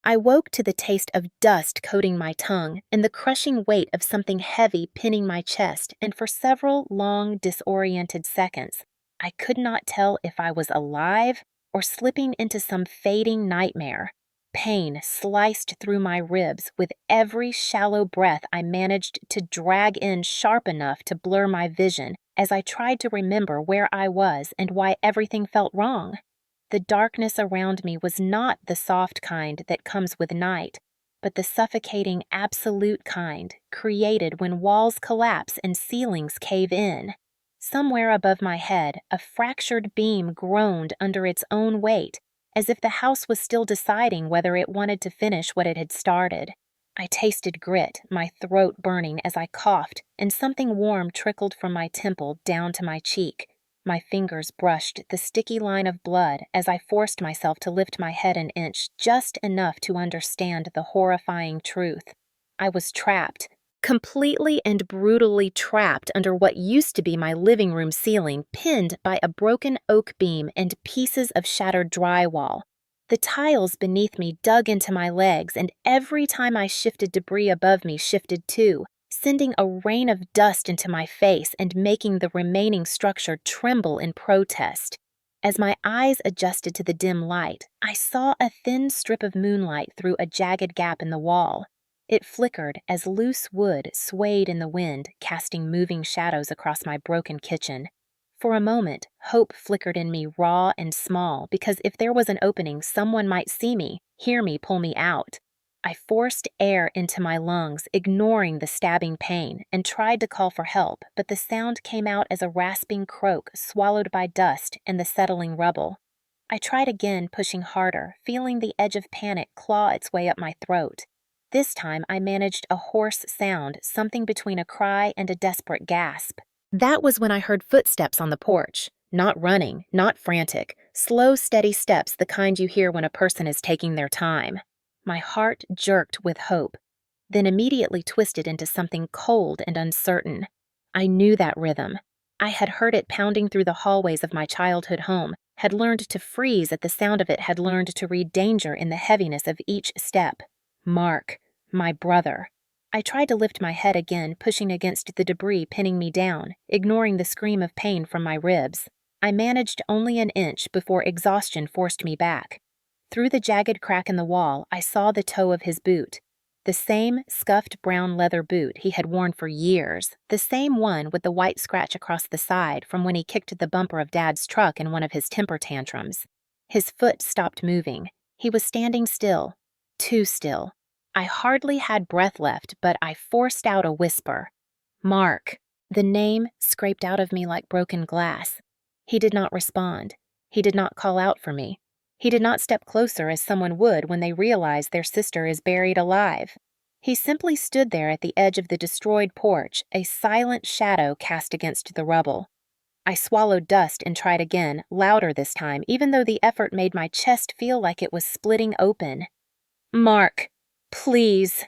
I woke to the taste of dust coating my tongue and the crushing weight of something heavy pinning my chest, and for several long, disoriented seconds, I could not tell if I was alive or slipping into some fading nightmare. Pain sliced through my ribs with every shallow breath I managed to drag in sharp enough to blur my vision as I tried to remember where I was and why everything felt wrong. The darkness around me was not the soft kind that comes with night, but the suffocating absolute kind created when walls collapse and ceilings cave in. Somewhere above my head, a fractured beam groaned under its own weight, as if the house was still deciding whether it wanted to finish what it had started. I tasted grit, my throat burning as I coughed, and something warm trickled from my temple down to my cheek. My fingers brushed the sticky line of blood as I forced myself to lift my head an inch, just enough to understand the horrifying truth. I was trapped, completely and brutally trapped under what used to be my living room ceiling, pinned by a broken oak beam and pieces of shattered drywall. The tiles beneath me dug into my legs, and every time I shifted, debris above me shifted too, sending a rain of dust into my face and making the remaining structure tremble in protest. As my eyes adjusted to the dim light, I saw a thin strip of moonlight through a jagged gap in the wall. It flickered as loose wood swayed in the wind, casting moving shadows across my broken kitchen. For a moment, hope flickered in me raw and small, because if there was an opening, someone might see me, hear me pull me out. I forced air into my lungs, ignoring the stabbing pain, and tried to call for help, but the sound came out as a rasping croak swallowed by dust and the settling rubble. I tried again, pushing harder, feeling the edge of panic claw its way up my throat. This time I managed a hoarse sound, something between a cry and a desperate gasp. That was when I heard footsteps on the porch. Not running, not frantic, slow, steady steps, the kind you hear when a person is taking their time. My heart jerked with hope, then immediately twisted into something cold and uncertain. I knew that rhythm. I had heard it pounding through the hallways of my childhood home, had learned to freeze at the sound of it, had learned to read danger in the heaviness of each step. Mark, my brother. I tried to lift my head again, pushing against the debris pinning me down, ignoring the scream of pain from my ribs. I managed only an inch before exhaustion forced me back. Through the jagged crack in the wall, I saw the toe of his boot. The same scuffed brown leather boot he had worn for years, the same one with the white scratch across the side from when he kicked the bumper of Dad's truck in one of his temper tantrums. His foot stopped moving. He was standing still, too still. I hardly had breath left, but I forced out a whisper. Mark. The name scraped out of me like broken glass. He did not respond. He did not call out for me. He did not step closer as someone would when they realize their sister is buried alive. He simply stood there at the edge of the destroyed porch, a silent shadow cast against the rubble. I swallowed dust and tried again, louder this time, even though the effort made my chest feel like it was splitting open. Mark. Please.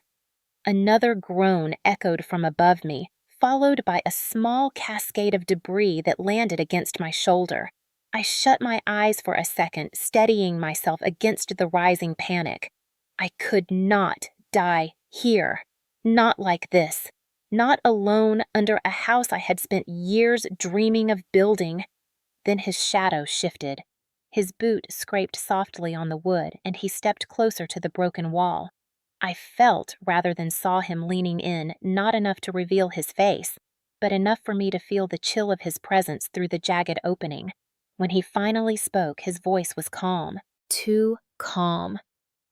Another groan echoed from above me, followed by a small cascade of debris that landed against my shoulder. I shut my eyes for a second, steadying myself against the rising panic. I could not die here. Not like this. Not alone under a house I had spent years dreaming of building. Then his shadow shifted. His boot scraped softly on the wood, and he stepped closer to the broken wall. I felt rather than saw him leaning in, not enough to reveal his face, but enough for me to feel the chill of his presence through the jagged opening. When he finally spoke, his voice was calm, too calm,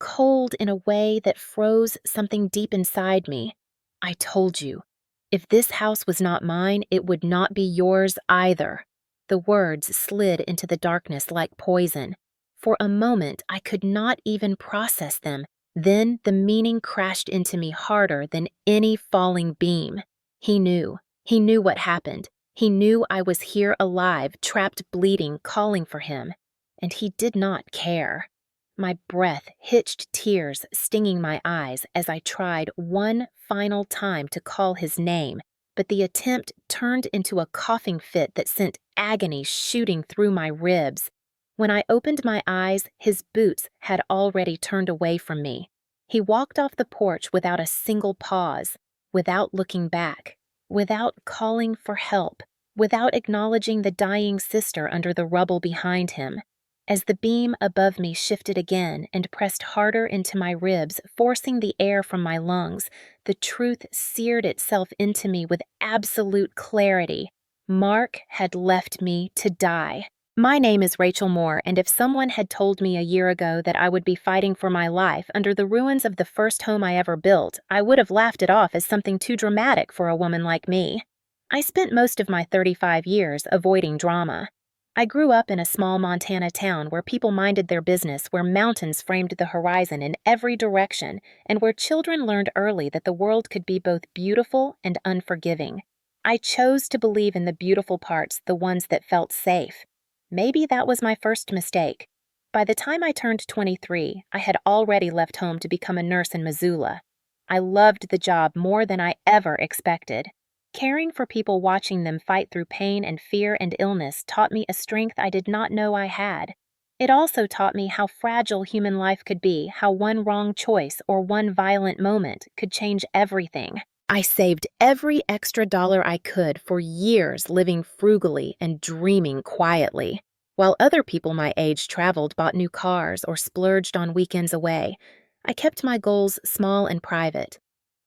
cold in a way that froze something deep inside me. I told you, if this house was not mine, it would not be yours either. The words slid into the darkness like poison. For a moment, I could not even process them. Then the meaning crashed into me harder than any falling beam. He knew what happened. He knew I was here alive, trapped bleeding, calling for him. And he did not care. My breath hitched tears stinging my eyes as I tried one final time to call his name, but the attempt turned into a coughing fit that sent agony shooting through my ribs. When I opened my eyes, his boots had already turned away from me. He walked off the porch without a single pause, without looking back, without calling for help, without acknowledging the dying sister under the rubble behind him. As the beam above me shifted again and pressed harder into my ribs, forcing the air from my lungs, the truth seared itself into me with absolute clarity. Mark had left me to die. My name is Rachel Moore, and if someone had told me a year ago that I would be fighting for my life under the ruins of the first home I ever built, I would have laughed it off as something too dramatic for a woman like me. I spent most of my 35 years avoiding drama. I grew up in a small Montana town where people minded their business, where mountains framed the horizon in every direction, and where children learned early that the world could be both beautiful and unforgiving. I chose to believe in the beautiful parts, the ones that felt safe. Maybe that was my first mistake. By the time I turned 23, I had already left home to become a nurse in Missoula. I loved the job more than I ever expected. Caring for people, watching them fight through pain and fear and illness, taught me a strength I did not know I had. It also taught me how fragile human life could be, how one wrong choice or one violent moment could change everything. I saved every extra dollar I could for years, living frugally and dreaming quietly. While other people my age traveled, bought new cars, or splurged on weekends away, I kept my goals small and private.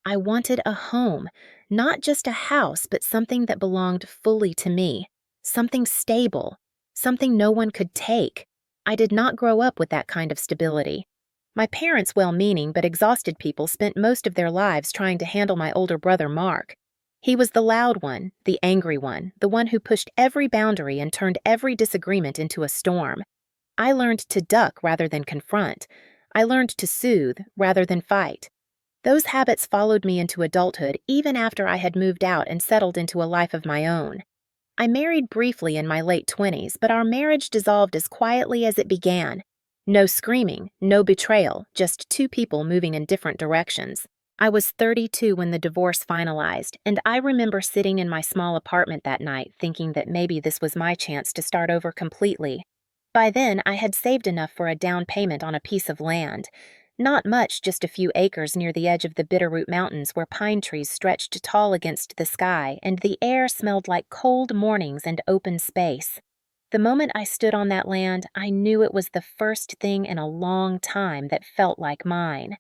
I wanted a home, not just a house, but something that belonged fully to me, something stable, something no one could take. I did not grow up with that kind of stability. My parents, well-meaning but exhausted people, spent most of their lives trying to handle my older brother, Mark. He was the loud one, the angry one, the one who pushed every boundary and turned every disagreement into a storm. I learned to duck rather than confront. I learned to soothe rather than fight. Those habits followed me into adulthood even after I had moved out and settled into a life of my own. I married briefly in my late 20s, but our marriage dissolved as quietly as it began. No screaming, no betrayal, just two people moving in different directions. I was 32 when the divorce finalized, and I remember sitting in my small apartment that night thinking that maybe this was my chance to start over completely. By then, I had saved enough for a down payment on a piece of land. Not much, just a few acres near the edge of the Bitterroot Mountains where pine trees stretched tall against the sky and the air smelled like cold mornings and open space. The moment I stood on that land, I knew it was the first thing in a long time that felt like mine.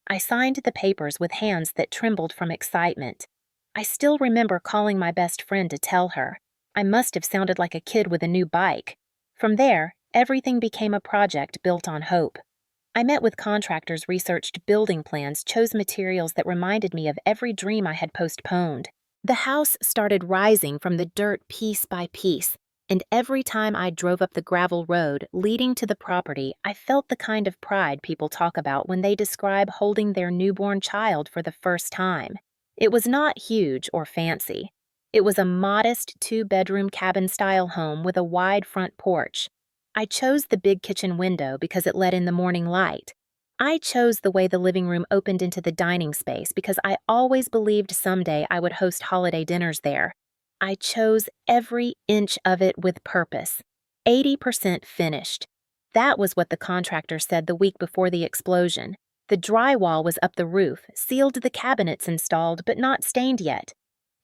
I signed the papers with hands that trembled from excitement. I still remember calling my best friend to tell her. I must have sounded like a kid with a new bike. From there, everything became a project built on hope. I met with contractors, researched building plans, chose materials that reminded me of every dream I had postponed. The house started rising from the dirt piece by piece, and every time I drove up the gravel road leading to the property, I felt the kind of pride people talk about when they describe holding their newborn child for the first time. It was not huge or fancy. It was a modest 2-bedroom cabin-style home with a wide front porch. I chose the big kitchen window because it let in the morning light. I chose the way the living room opened into the dining space because I always believed someday I would host holiday dinners there. I chose every inch of it with purpose. 80% finished. That was what the contractor said the week before the explosion. The drywall was up the roof, sealed the cabinets installed, but not stained yet.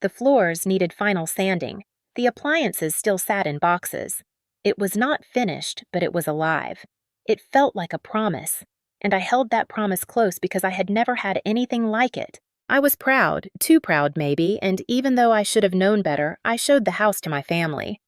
The floors needed final sanding. The appliances still sat in boxes. It was not finished, but it was alive. It felt like a promise, and I held that promise close because I had never had anything like it. I was proud, too proud maybe, and even though I should have known better, I showed the house to my family.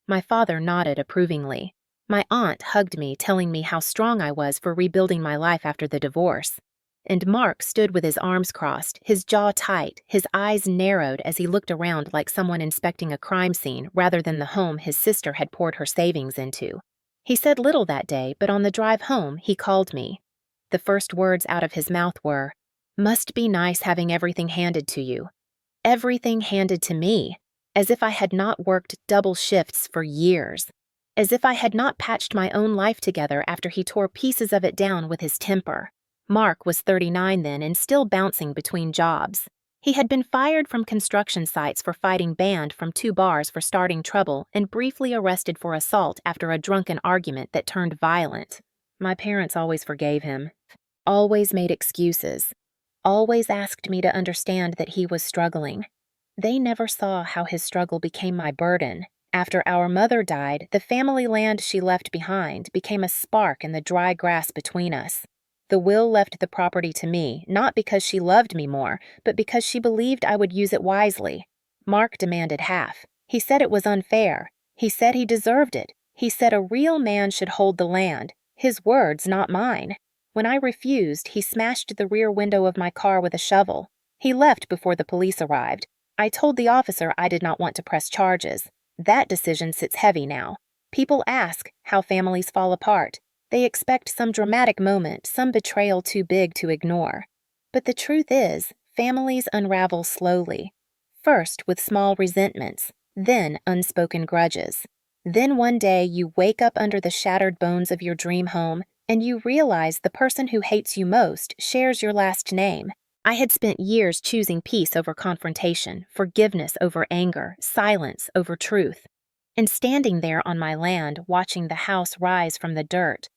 My father nodded approvingly. My aunt hugged me, telling me how strong I was for rebuilding my life after the divorce. And Mark stood with his arms crossed, his jaw tight, his eyes narrowed as he looked around like someone inspecting a crime scene rather than the home his sister had poured her savings into. He said little that day, but on the drive home, he called me. The first words out of his mouth were, "Must be nice having everything handed to you." Everything handed to me, as if I had not worked double shifts for years, as if I had not patched my own life together after he tore pieces of it down with his temper. Mark was 39 then and still bouncing between jobs. He had been fired from construction sites for fighting, banned from 2 bars for starting trouble, and briefly arrested for assault after a drunken argument that turned violent. My parents always forgave him. always made excuses, always asked me to understand that he was struggling. They never saw how his struggle became my burden. After our mother died, the family land she left behind became a spark in the dry grass between us. The will left the property to me, not because she loved me more, but because she believed I would use it wisely. Mark demanded half. He said it was unfair. He said he deserved it. He said a real man should hold the land. His words, not mine. When I refused, he smashed the rear window of my car with a shovel. He left before the police arrived. I told the officer I did not want to press charges. That decision sits heavy now. People ask how families fall apart. They expect some dramatic moment, some betrayal too big to ignore. But the truth is, families unravel slowly. First with small resentments, then unspoken grudges. Then one day you wake up under the shattered bones of your dream home, and you realize the person who hates you most shares your last name. I had spent years choosing peace over confrontation, forgiveness over anger, silence over truth. And standing there on my land, watching the house rise from the dirt,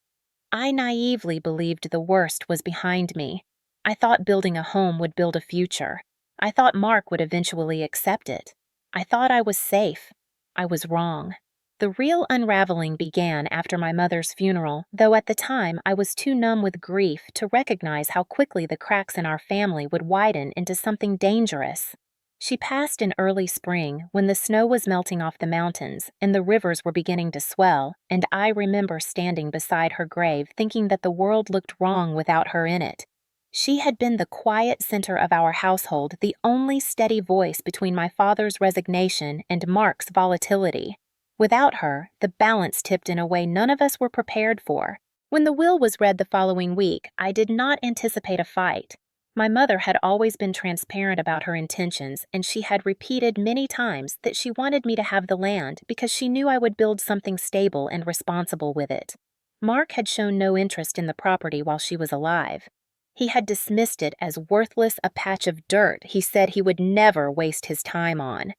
I naively believed the worst was behind me. I thought building a home would build a future. I thought Mark would eventually accept it. I thought I was safe. I was wrong. The real unraveling began after my mother's funeral, though at the time I was too numb with grief to recognize how quickly the cracks in our family would widen into something dangerous. She passed in early spring when the snow was melting off the mountains and the rivers were beginning to swell, and I remember standing beside her grave thinking that the world looked wrong without her in it. She had been the quiet center of our household, the only steady voice between my father's resignation and Mark's volatility. Without her, the balance tipped in a way none of us were prepared for. When the will was read the following week, I did not anticipate a fight. My mother had always been transparent about her intentions, and she had repeated many times that she wanted me to have the land because she knew I would build something stable and responsible with it. Mark had shown no interest in the property while she was alive. He had dismissed it as worthless, a patch of dirt he said he would never waste his time on.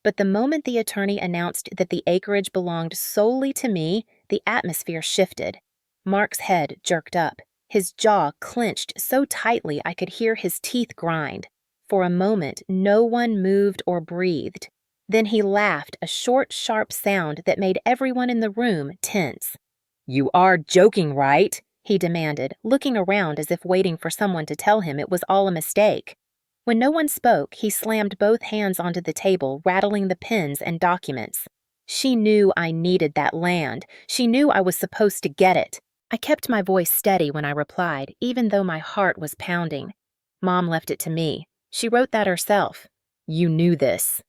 But the moment the attorney announced that the acreage belonged solely to me, the atmosphere shifted. Mark's head jerked up. His jaw clenched so tightly I could hear his teeth grind. For a moment, no one moved or breathed. Then he laughed, a short, sharp sound that made everyone in the room tense. "You are joking, right?" he demanded, looking around as if waiting for someone to tell him it was all a mistake. When no one spoke, he slammed both hands onto the table, rattling the pens and documents. She knew I needed that land. She knew I was supposed to get it. I kept my voice steady when I replied, even though my heart was pounding. Mom left it to me. She wrote that herself. You knew this.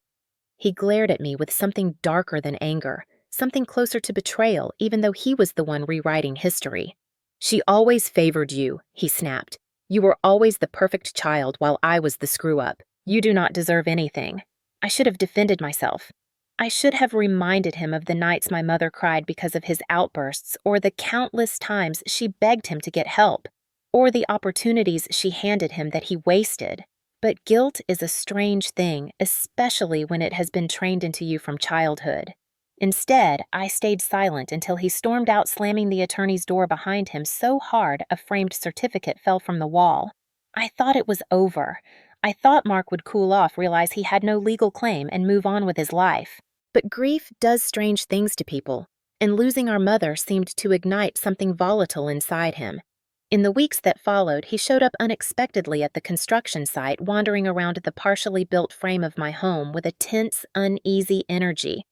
He glared at me with something darker than anger, something closer to betrayal, even though he was the one rewriting history. She always favored you, he snapped. You were always the perfect child while I was the screw-up. You do not deserve anything. I should have defended myself. I should have reminded him of the nights my mother cried because of his outbursts, or the countless times she begged him to get help, or the opportunities she handed him that he wasted. But guilt is a strange thing, especially when it has been trained into you from childhood. Instead, I stayed silent until he stormed out, slamming the attorney's door behind him so hard a framed certificate fell from the wall. I thought it was over. I thought Mark would cool off, realize he had no legal claim, and move on with his life. But grief does strange things to people, and losing our mother seemed to ignite something volatile inside him. In the weeks that followed, he showed up unexpectedly at the construction site, wandering around the partially built frame of my home with a tense, uneasy energy.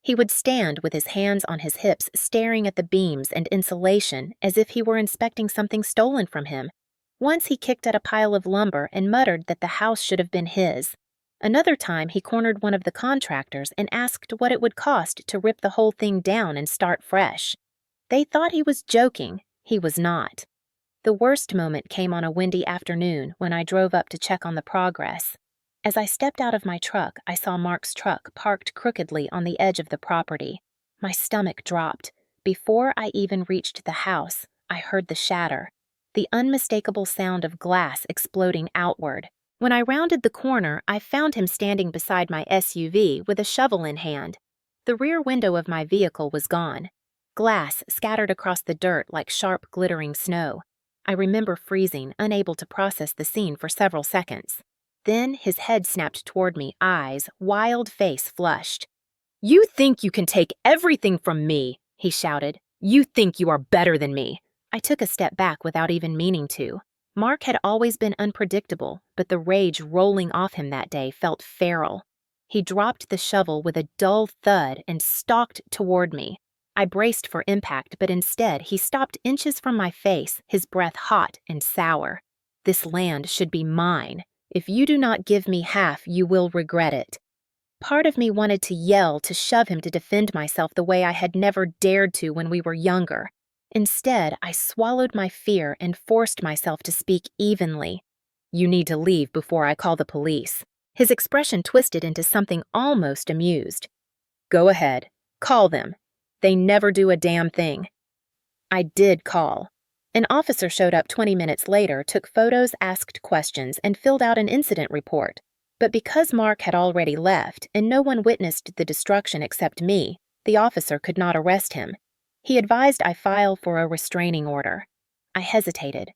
He would stand with his hands on his hips, staring at the beams and insulation as if he were inspecting something stolen from him. Once he kicked at a pile of lumber and muttered that the house should have been his. Another time he cornered one of the contractors and asked what it would cost to rip the whole thing down and start fresh. They thought he was joking. He was not. The worst moment came on a windy afternoon when I drove up to check on the progress. As I stepped out of my truck, I saw Mark's truck parked crookedly on the edge of the property. My stomach dropped. Before I even reached the house, I heard the shatter, the unmistakable sound of glass exploding outward. When I rounded the corner, I found him standing beside my SUV with a shovel in hand. The rear window of my vehicle was gone. Glass scattered across the dirt like sharp, glittering snow. I remember freezing, unable to process the scene for several seconds. Then his head snapped toward me, eyes, wild face flushed. "You think you can take everything from me," he shouted. "You think you are better than me." I took a step back without even meaning to. Mark had always been unpredictable, but the rage rolling off him that day felt feral. He dropped the shovel with a dull thud and stalked toward me. I braced for impact, but instead he stopped inches from my face, his breath hot and sour. "This land should be mine. If you do not give me half, you will regret it." Part of me wanted to yell, to shove him, to defend myself the way I had never dared to when we were younger. Instead, I swallowed my fear and forced myself to speak evenly. "You need to leave before I call the police." His expression twisted into something almost amused. "Go ahead. Call them. They never do a damn thing." I did call. An officer showed up 20 minutes later, took photos, asked questions, and filled out an incident report. But because Mark had already left and no one witnessed the destruction except me, the officer could not arrest him. He advised I file for a restraining order. I hesitated.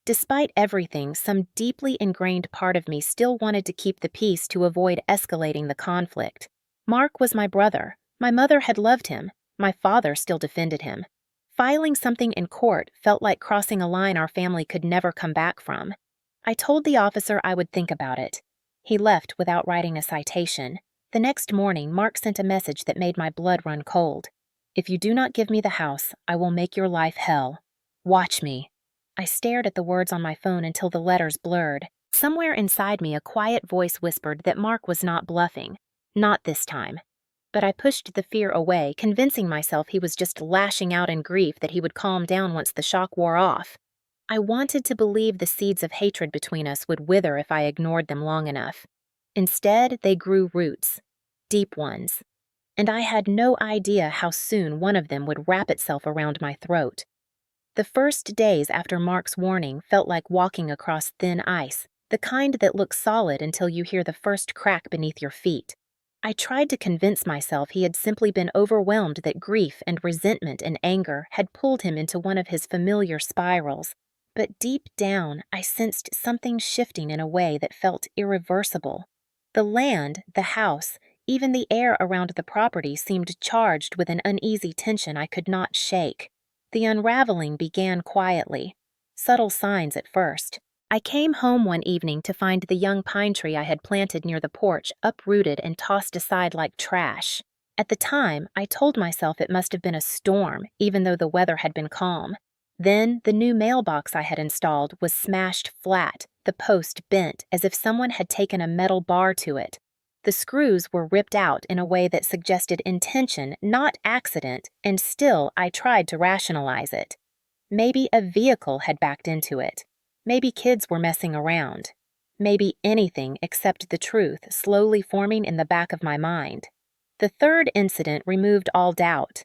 Despite everything, some deeply ingrained part of me still wanted to keep the peace to avoid escalating the conflict. Mark was my brother. My mother had loved him. My father still defended him. Filing something in court felt like crossing a line our family could never come back from. I told the officer I would think about it. He left without writing a citation. The next morning, Mark sent a message that made my blood run cold. "If you do not give me the house, I will make your life hell. Watch me." I stared at the words on my phone until the letters blurred. Somewhere inside me, a quiet voice whispered that Mark was not bluffing. Not this time. But I pushed the fear away, convincing myself he was just lashing out in grief, that he would calm down once the shock wore off. I wanted to believe the seeds of hatred between us would wither if I ignored them long enough. Instead, they grew roots, deep ones. And I had no idea how soon one of them would wrap itself around my throat. The first days after Mark's warning felt like walking across thin ice, the kind that looks solid until you hear the first crack beneath your feet. I tried to convince myself he had simply been overwhelmed, that grief and resentment and anger had pulled him into one of his familiar spirals. But deep down, I sensed something shifting in a way that felt irreversible. The land, the house, even the air around the property seemed charged with an uneasy tension I could not shake. The unraveling began quietly. Subtle signs at first. I came home one evening to find the young pine tree I had planted near the porch uprooted and tossed aside like trash. At the time, I told myself it must have been a storm, even though the weather had been calm. Then, the new mailbox I had installed was smashed flat, the post bent as if someone had taken a metal bar to it. The screws were ripped out in a way that suggested intention, not accident, and still I tried to rationalize it. Maybe a vehicle had backed into it. Maybe kids were messing around. Maybe anything except the truth slowly forming in the back of my mind. The third incident removed all doubt.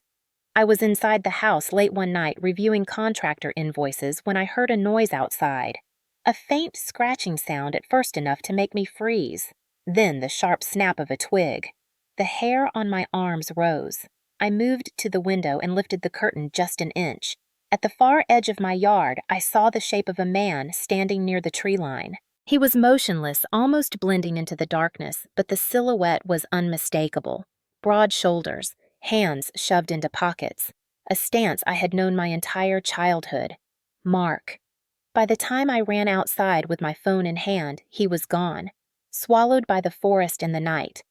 I was inside the house late one night reviewing contractor invoices when I heard a noise outside. A faint scratching sound, at first enough to make me freeze. Then the sharp snap of a twig. The hair on my arms rose. I moved to the window and lifted the curtain just an inch. At the far edge of my yard, I saw the shape of a man standing near the tree line. He was motionless, almost blending into the darkness, but the silhouette was unmistakable. Broad shoulders, hands shoved into pockets, a stance I had known my entire childhood. Mark. By the time I ran outside with my phone in hand, he was gone, swallowed by the forest and the night.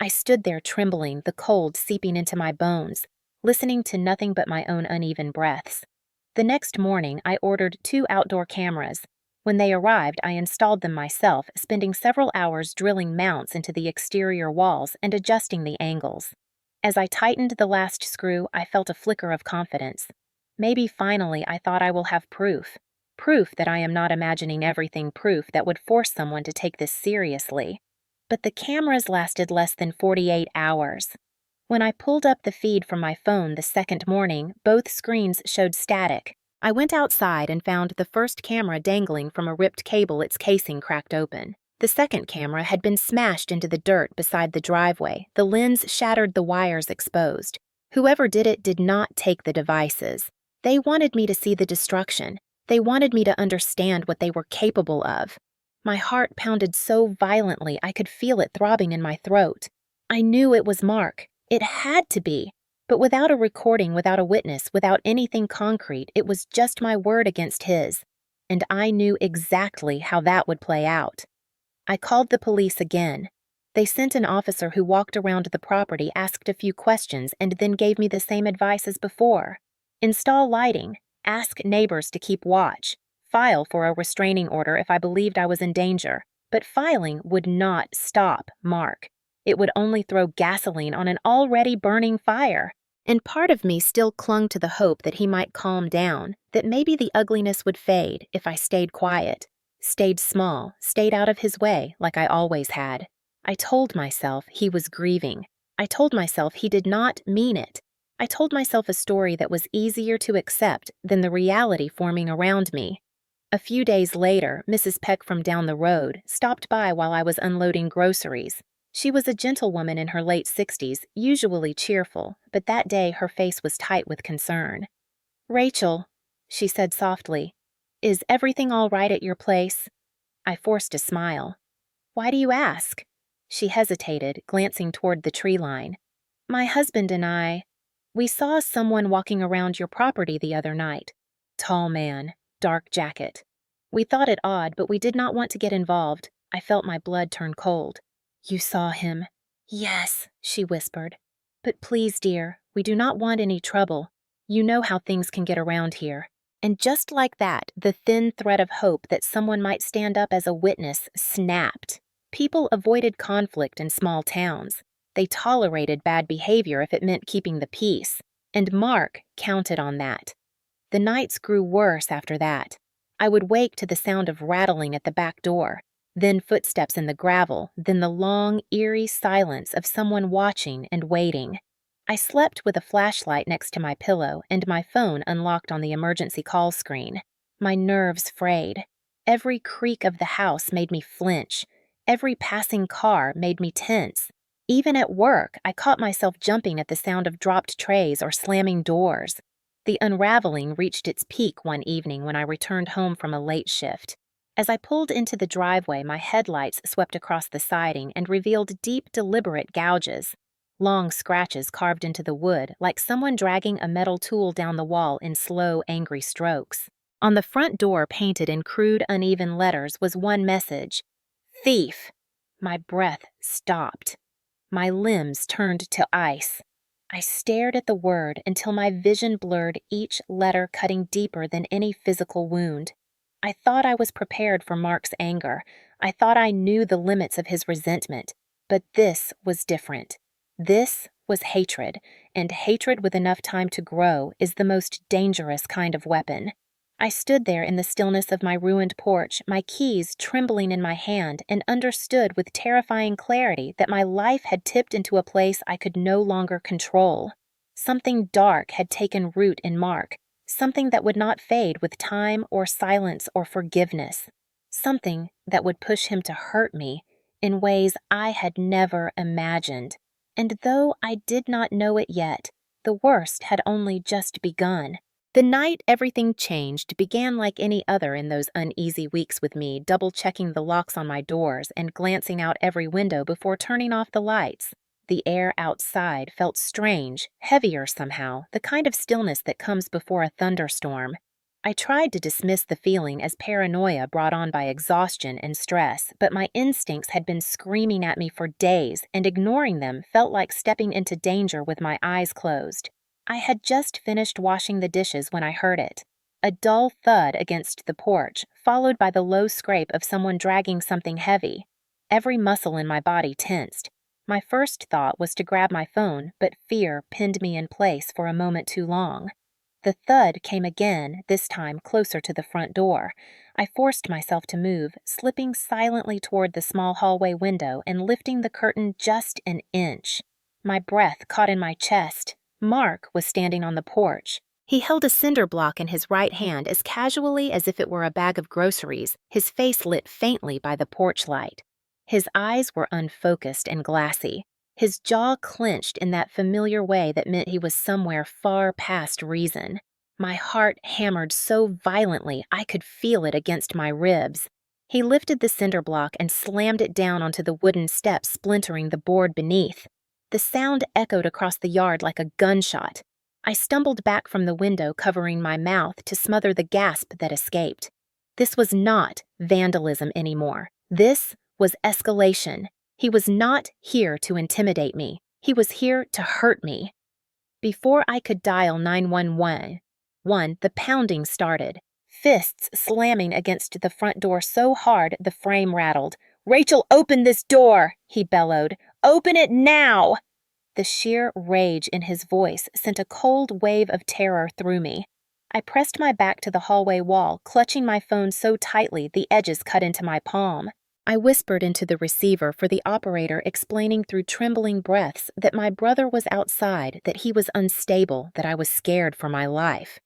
I stood there trembling, the cold seeping into my bones, listening to nothing but my own uneven breaths. The next morning, I ordered 2 outdoor cameras. When they arrived, I installed them myself, spending several hours drilling mounts into the exterior walls and adjusting the angles. As I tightened the last screw, I felt a flicker of confidence. Maybe finally I thought I will have proof. Proof that I am not imagining everything, proof that would force someone to take this seriously. But the cameras lasted less than 48 hours. When I pulled up the feed from my phone the second morning, both screens showed static. I went outside and found the first camera dangling from a ripped cable, its casing cracked open. The second camera had been smashed into the dirt beside the driveway, the lens shattered, the wires exposed. Whoever did it did not take the devices. They wanted me to see the destruction. They wanted me to understand what they were capable of. My heart pounded so violently I could feel it throbbing in my throat. I knew it was Mark. It had to be. But without a recording, without a witness, without anything concrete, it was just my word against his. And I knew exactly how that would play out. I called the police again. They sent an officer who walked around the property, asked a few questions, and then gave me the same advice as before. Install lighting, ask neighbors to keep watch, file for a restraining order if I believed I was in danger. But filing would not stop Mark. It would only throw gasoline on an already burning fire. And part of me still clung to the hope that he might calm down, that maybe the ugliness would fade if I stayed quiet, stayed small, stayed out of his way like I always had. I told myself he was grieving. I told myself he did not mean it. I told myself a story that was easier to accept than the reality forming around me. A few days later, Mrs. Peck from down the road stopped by while I was unloading groceries. She was a gentlewoman in her late 60s, usually cheerful, but that day her face was tight with concern. "Rachel," she said softly, "is everything all right at your place?" I forced a smile. "Why do you ask?" She hesitated, glancing toward the tree line. "My husband and we saw someone walking around your property the other night. Tall man, dark jacket. We thought it odd, but we did not want to get involved." I felt my blood turn cold. "You saw him?" "Yes," she whispered. "But please, dear, we do not want any trouble. You know how things can get around here." And just like that, the thin thread of hope that someone might stand up as a witness snapped. People avoided conflict in small towns. They tolerated bad behavior if it meant keeping the peace. And Mark counted on that. The nights grew worse after that. I would wake to the sound of rattling at the back door, then footsteps in the gravel, then the long, eerie silence of someone watching and waiting. I slept with a flashlight next to my pillow and my phone unlocked on the emergency call screen. My nerves frayed. Every creak of the house made me flinch. Every passing car made me tense. Even at work, I caught myself jumping at the sound of dropped trays or slamming doors. The unraveling reached its peak one evening when I returned home from a late shift. As I pulled into the driveway, my headlights swept across the siding and revealed deep, deliberate gouges. Long scratches carved into the wood, like someone dragging a metal tool down the wall in slow, angry strokes. On the front door, painted in crude, uneven letters, was one message: "Thief." My breath stopped. My limbs turned to ice. I stared at the word until my vision blurred, each letter cutting deeper than any physical wound. I thought I was prepared for Mark's anger. I thought I knew the limits of his resentment. But this was different. This was hatred, and hatred with enough time to grow is the most dangerous kind of weapon. I stood there in the stillness of my ruined porch, my keys trembling in my hand, and understood with terrifying clarity that my life had tipped into a place I could no longer control. Something dark had taken root in Mark, something that would not fade with time or silence or forgiveness, something that would push him to hurt me in ways I had never imagined. And though I did not know it yet, the worst had only just begun. The night everything changed began like any other in those uneasy weeks with me, double-checking the locks on my doors and glancing out every window before turning off the lights. The air outside felt strange, heavier somehow, the kind of stillness that comes before a thunderstorm. I tried to dismiss the feeling as paranoia brought on by exhaustion and stress, but my instincts had been screaming at me for days, and ignoring them felt like stepping into danger with my eyes closed. I had just finished washing the dishes when I heard it. A dull thud against the porch, followed by the low scrape of someone dragging something heavy. Every muscle in my body tensed. My first thought was to grab my phone, but fear pinned me in place for a moment too long. The thud came again, this time closer to the front door. I forced myself to move, slipping silently toward the small hallway window and lifting the curtain just an inch. My breath caught in my chest. Mark was standing on the porch. He held a cinder block in his right hand as casually as if it were a bag of groceries, his face lit faintly by the porch light. His eyes were unfocused and glassy. His jaw clenched in that familiar way that meant he was somewhere far past reason. My heart hammered so violently I could feel it against my ribs. He lifted the cinder block and slammed it down onto the wooden steps, splintering the board beneath. The sound echoed across the yard like a gunshot. I stumbled back from the window, covering my mouth to smother the gasp that escaped. This was not vandalism anymore. This was escalation. He was not here to intimidate me. He was here to hurt me. Before I could dial 911, the pounding started, fists slamming against the front door so hard the frame rattled. "Rachel, open this door!" he bellowed. "Open it now!" The sheer rage in his voice sent a cold wave of terror through me. I pressed my back to the hallway wall, clutching my phone so tightly the edges cut into my palm. I whispered into the receiver for the operator, explaining through trembling breaths that my brother was outside, that he was unstable, that I was scared for my life.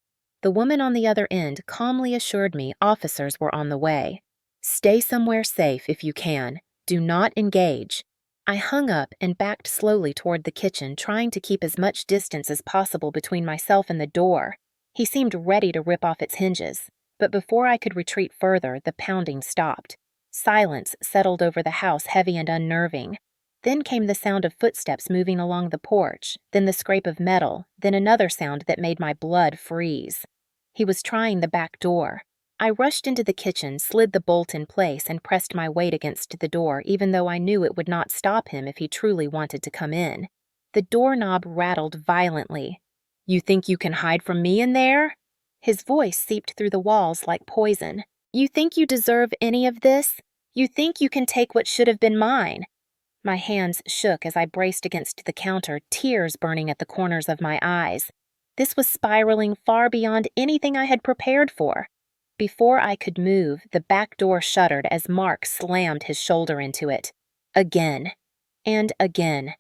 The woman on the other end calmly assured me officers were on the way. "Stay somewhere safe if you can. Do not engage." I hung up and backed slowly toward the kitchen, trying to keep as much distance as possible between myself and the door. He seemed ready to rip off its hinges, but before I could retreat further, the pounding stopped. Silence settled over the house, heavy and unnerving. Then came the sound of footsteps moving along the porch, then the scrape of metal, then another sound that made my blood freeze. He was trying the back door. I rushed into the kitchen, slid the bolt in place, and pressed my weight against the door, even though I knew it would not stop him if he truly wanted to come in. The doorknob rattled violently. "You think you can hide from me in there?" His voice seeped through the walls like poison. "You think you deserve any of this? You think you can take what should have been mine?" My hands shook as I braced against the counter, tears burning at the corners of my eyes. This was spiraling far beyond anything I had prepared for. Before I could move, the back door shuddered as Mark slammed his shoulder into it. Again. And again.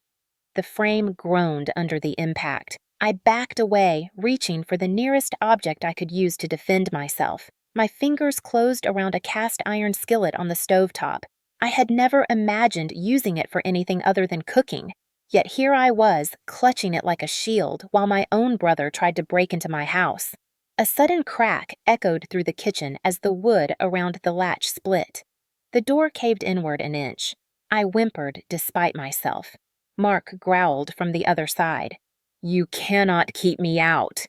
The frame groaned under the impact. I backed away, reaching for the nearest object I could use to defend myself. My fingers closed around a cast iron skillet on the stovetop. I had never imagined using it for anything other than cooking. Yet here I was, clutching it like a shield, while my own brother tried to break into my house. A sudden crack echoed through the kitchen as the wood around the latch split. The door caved inward an inch. I whimpered despite myself. Mark growled from the other side. "You cannot keep me out."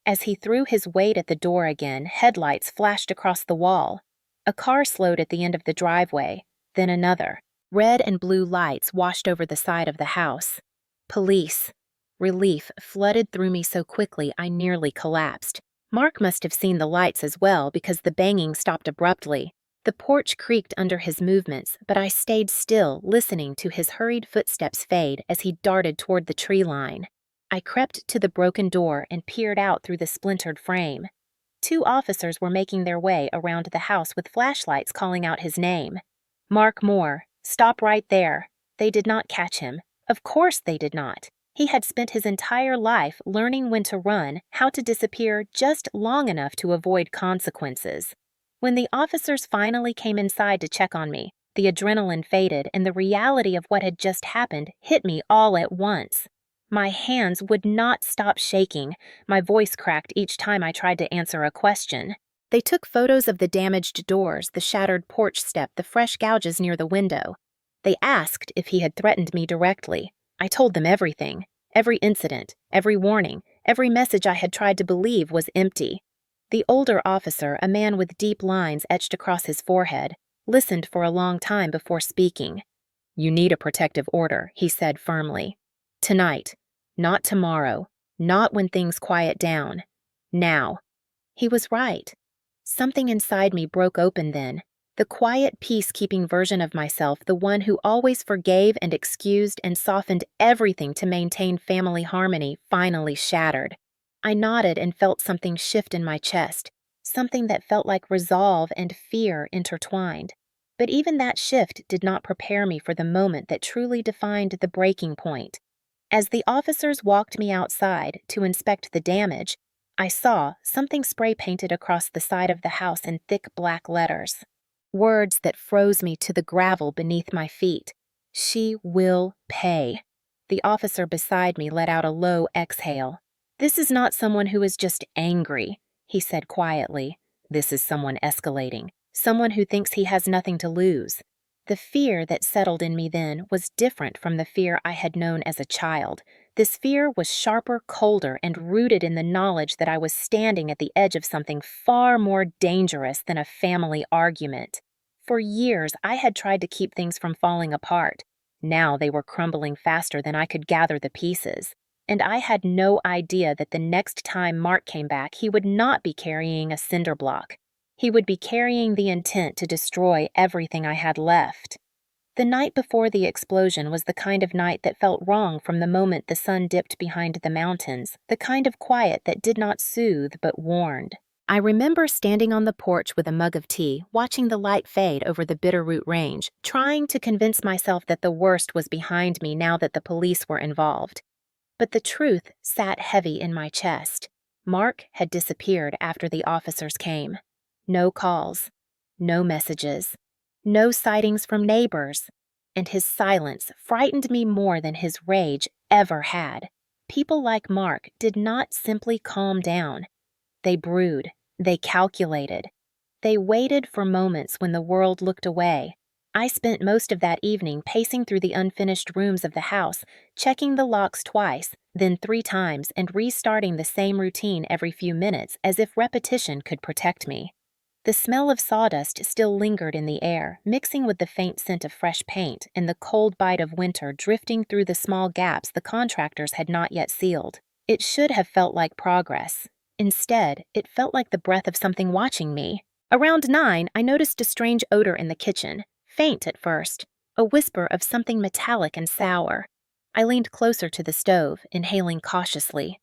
As he threw his weight at the door again, headlights flashed across the wall. A car slowed at the end of the driveway, then another. Red and blue lights washed over the side of the house. Police. Relief flooded through me so quickly I nearly collapsed. Mark must have seen the lights as well, because the banging stopped abruptly. The porch creaked under his movements, but I stayed still, listening to his hurried footsteps fade as he darted toward the tree line. I crept to the broken door and peered out through the splintered frame. 2 officers were making their way around the house with flashlights calling out his name. "Mark Moore, stop right there." They did not catch him. Of course they did not. He had spent his entire life learning when to run, how to disappear just long enough to avoid consequences. When the officers finally came inside to check on me, the adrenaline faded and the reality of what had just happened hit me all at once. My hands would not stop shaking. My voice cracked each time I tried to answer a question. They took photos of the damaged doors, the shattered porch step, the fresh gouges near the window. They asked if he had threatened me directly. I told them everything. Every incident, every warning, every message I had tried to believe was empty. The older officer, a man with deep lines etched across his forehead, listened for a long time before speaking. "You need a protective order," he said firmly. "Tonight. Not tomorrow. Not when things quiet down. Now." He was right. Something inside me broke open then. The quiet, peacekeeping version of myself, the one who always forgave and excused and softened everything to maintain family harmony, finally shattered. I nodded and felt something shift in my chest, something that felt like resolve and fear intertwined. But even that shift did not prepare me for the moment that truly defined the breaking point. As the officers walked me outside to inspect the damage, I saw something spray-painted across the side of the house in thick black letters. Words that froze me to the gravel beneath my feet. "She will pay." The officer beside me let out a low exhale. "This is not someone who is just angry," he said quietly. "This is someone escalating, someone who thinks he has nothing to lose." The fear that settled in me then was different from the fear I had known as a child. This fear was sharper, colder, and rooted in the knowledge that I was standing at the edge of something far more dangerous than a family argument. For years, I had tried to keep things from falling apart. Now they were crumbling faster than I could gather the pieces. And I had no idea that the next time Mark came back, he would not be carrying a cinder block. He would be carrying the intent to destroy everything I had left. The night before the explosion was the kind of night that felt wrong from the moment the sun dipped behind the mountains, the kind of quiet that did not soothe but warned. I remember standing on the porch with a mug of tea, watching the light fade over the Bitterroot Range, trying to convince myself that the worst was behind me now that the police were involved. But the truth sat heavy in my chest. Mark had disappeared after the officers came. No calls, no messages, no sightings from neighbors, and his silence frightened me more than his rage ever had. People like Mark did not simply calm down. They brewed, they calculated, they waited for moments when the world looked away. I spent most of that evening pacing through the unfinished rooms of the house, checking the locks twice, then 3 times, and restarting the same routine every few minutes as if repetition could protect me. The smell of sawdust still lingered in the air, mixing with the faint scent of fresh paint and the cold bite of winter drifting through the small gaps the contractors had not yet sealed. It should have felt like progress. Instead, it felt like the breath of something watching me. Around 9, I noticed a strange odor in the kitchen, faint at first, a whisper of something metallic and sour. I leaned closer to the stove, inhaling cautiously.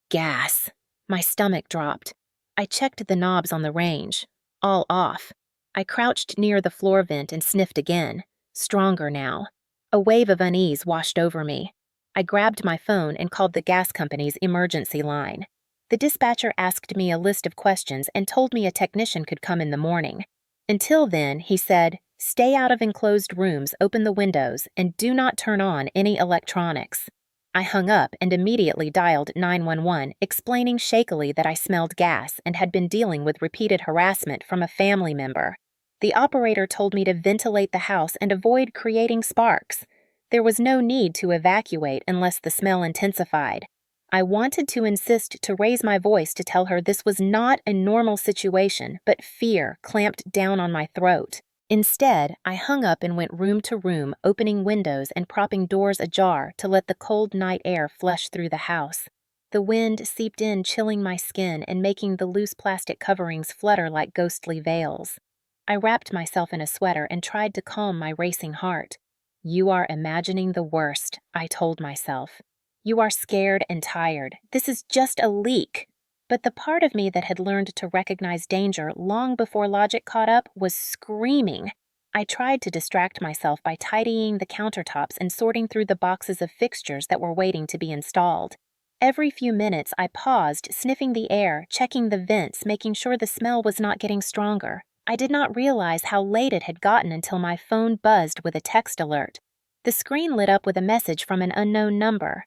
Gas. My stomach dropped. I checked the knobs on the range. All off. I crouched near the floor vent and sniffed again. Stronger now. A wave of unease washed over me. I grabbed my phone and called the gas company's emergency line. The dispatcher asked me a list of questions and told me a technician could come in the morning. Until then, he said, "Stay out of enclosed rooms, open the windows, and do not turn on any electronics." I hung up and immediately dialed 911, explaining shakily that I smelled gas and had been dealing with repeated harassment from a family member. The operator told me to ventilate the house and avoid creating sparks. There was no need to evacuate unless the smell intensified. I wanted to insist to raise my voice to tell her this was not a normal situation, but fear clamped down on my throat. Instead, I hung up and went room to room, opening windows and propping doors ajar to let the cold night air flush through the house. The wind seeped in, chilling my skin and making the loose plastic coverings flutter like ghostly veils. I wrapped myself in a sweater and tried to calm my racing heart. "You are imagining the worst," I told myself. "You are scared and tired. This is just a leak." But the part of me that had learned to recognize danger long before logic caught up was screaming. I tried to distract myself by tidying the countertops and sorting through the boxes of fixtures that were waiting to be installed. Every few minutes, I paused, sniffing the air, checking the vents, making sure the smell was not getting stronger. I did not realize how late it had gotten until my phone buzzed with a text alert. The screen lit up with a message from an unknown number.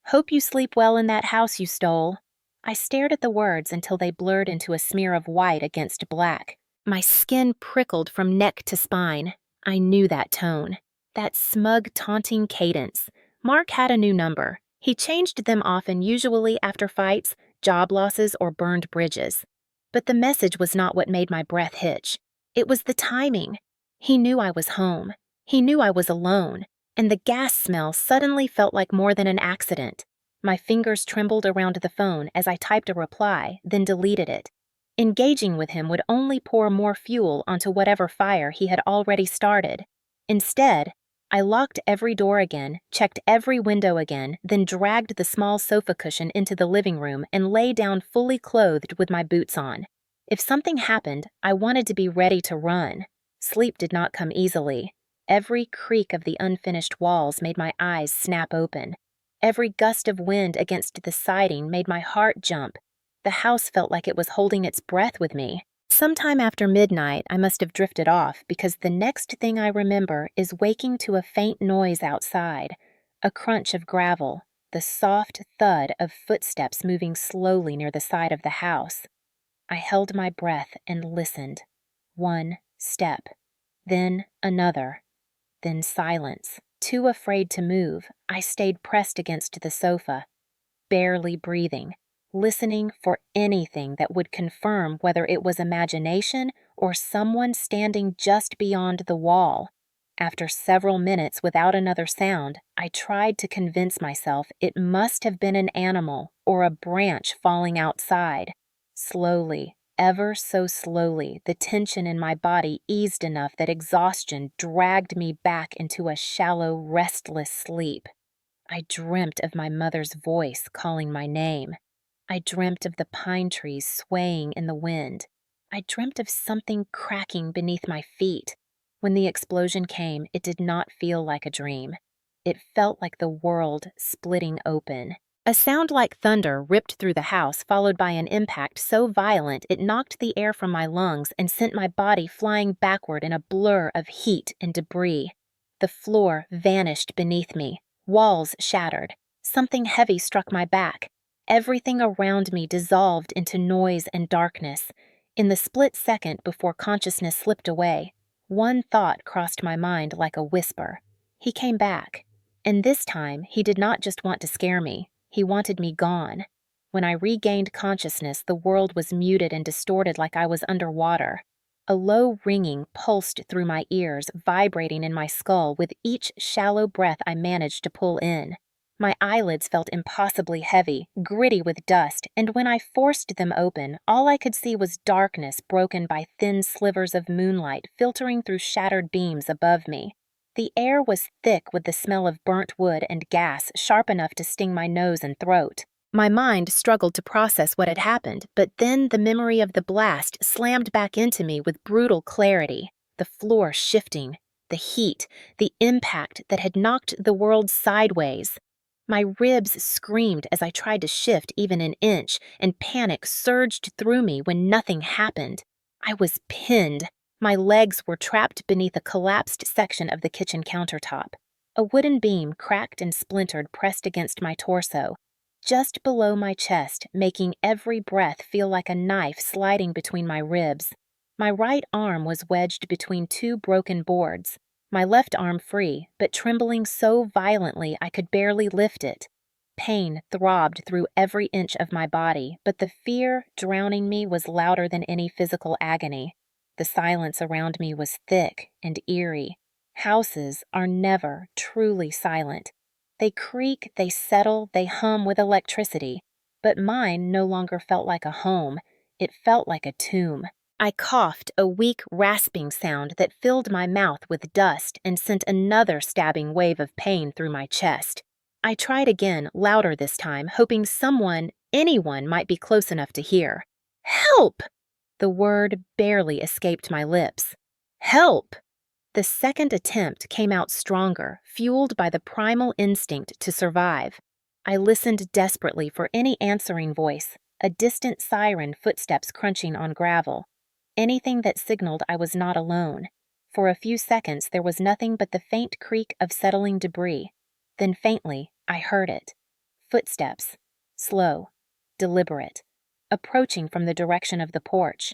"Hope you sleep well in that house you stole." I stared at the words until they blurred into a smear of white against black. My skin prickled from neck to spine. I knew that tone. That smug, taunting cadence. Mark had a new number. He changed them often, usually after fights, job losses, or burned bridges. But the message was not what made my breath hitch. It was the timing. He knew I was home. He knew I was alone. And the gas smell suddenly felt like more than an accident. My fingers trembled around the phone as I typed a reply, then deleted it. Engaging with him would only pour more fuel onto whatever fire he had already started. Instead, I locked every door again, checked every window again, then dragged the small sofa cushion into the living room and lay down fully clothed with my boots on. If something happened, I wanted to be ready to run. Sleep did not come easily. Every creak of the unfinished walls made my eyes snap open. Every gust of wind against the siding made my heart jump. The house felt like it was holding its breath with me. Sometime after midnight, I must have drifted off because the next thing I remember is waking to a faint noise outside, a crunch of gravel, the soft thud of footsteps moving slowly near the side of the house. I held my breath and listened. One step, then another, then silence. Too afraid to move, I stayed pressed against the sofa, barely breathing, listening for anything that would confirm whether it was imagination or someone standing just beyond the wall. After several minutes without another sound, I tried to convince myself it must have been an animal or a branch falling outside. Slowly, ever so slowly, the tension in my body eased enough that exhaustion dragged me back into a shallow, restless sleep. I dreamt of my mother's voice calling my name. I dreamt of the pine trees swaying in the wind. I dreamt of something cracking beneath my feet. When the explosion came, it did not feel like a dream. It felt like the world splitting open. A sound like thunder ripped through the house, followed by an impact so violent it knocked the air from my lungs and sent my body flying backward in a blur of heat and debris. The floor vanished beneath me. Walls shattered. Something heavy struck my back. Everything around me dissolved into noise and darkness. In the split second before consciousness slipped away, one thought crossed my mind like a whisper. He came back. And this time, he did not just want to scare me. He wanted me gone. When I regained consciousness, the world was muted and distorted like I was underwater. A low ringing pulsed through my ears, vibrating in my skull with each shallow breath I managed to pull in. My eyelids felt impossibly heavy, gritty with dust, and when I forced them open, all I could see was darkness broken by thin slivers of moonlight filtering through shattered beams above me. The air was thick with the smell of burnt wood and gas, sharp enough to sting my nose and throat. My mind struggled to process what had happened, but then the memory of the blast slammed back into me with brutal clarity. The floor shifting, the heat, the impact that had knocked the world sideways. My ribs screamed as I tried to shift even an inch, and panic surged through me when nothing happened. I was pinned. My legs were trapped beneath a collapsed section of the kitchen countertop. A wooden beam, cracked and splintered, pressed against my torso, just below my chest, making every breath feel like a knife sliding between my ribs. My right arm was wedged between two broken boards, my left arm free, but trembling so violently I could barely lift it. Pain throbbed through every inch of my body, but the fear drowning me was louder than any physical agony. The silence around me was thick and eerie. Houses are never truly silent. They creak, they settle, they hum with electricity, but mine no longer felt like a home. It felt like a tomb. I coughed a weak, rasping sound that filled my mouth with dust and sent another stabbing wave of pain through my chest. I tried again, louder this time, hoping anyone might be close enough to hear. "Help!" The word barely escaped my lips. "Help!" The second attempt came out stronger, fueled by the primal instinct to survive. I listened desperately for any answering voice, a distant siren, footsteps crunching on gravel. Anything that signaled I was not alone. For a few seconds there was nothing but the faint creak of settling debris. Then faintly, I heard it. Footsteps. Slow. Deliberate. Approaching from the direction of the porch.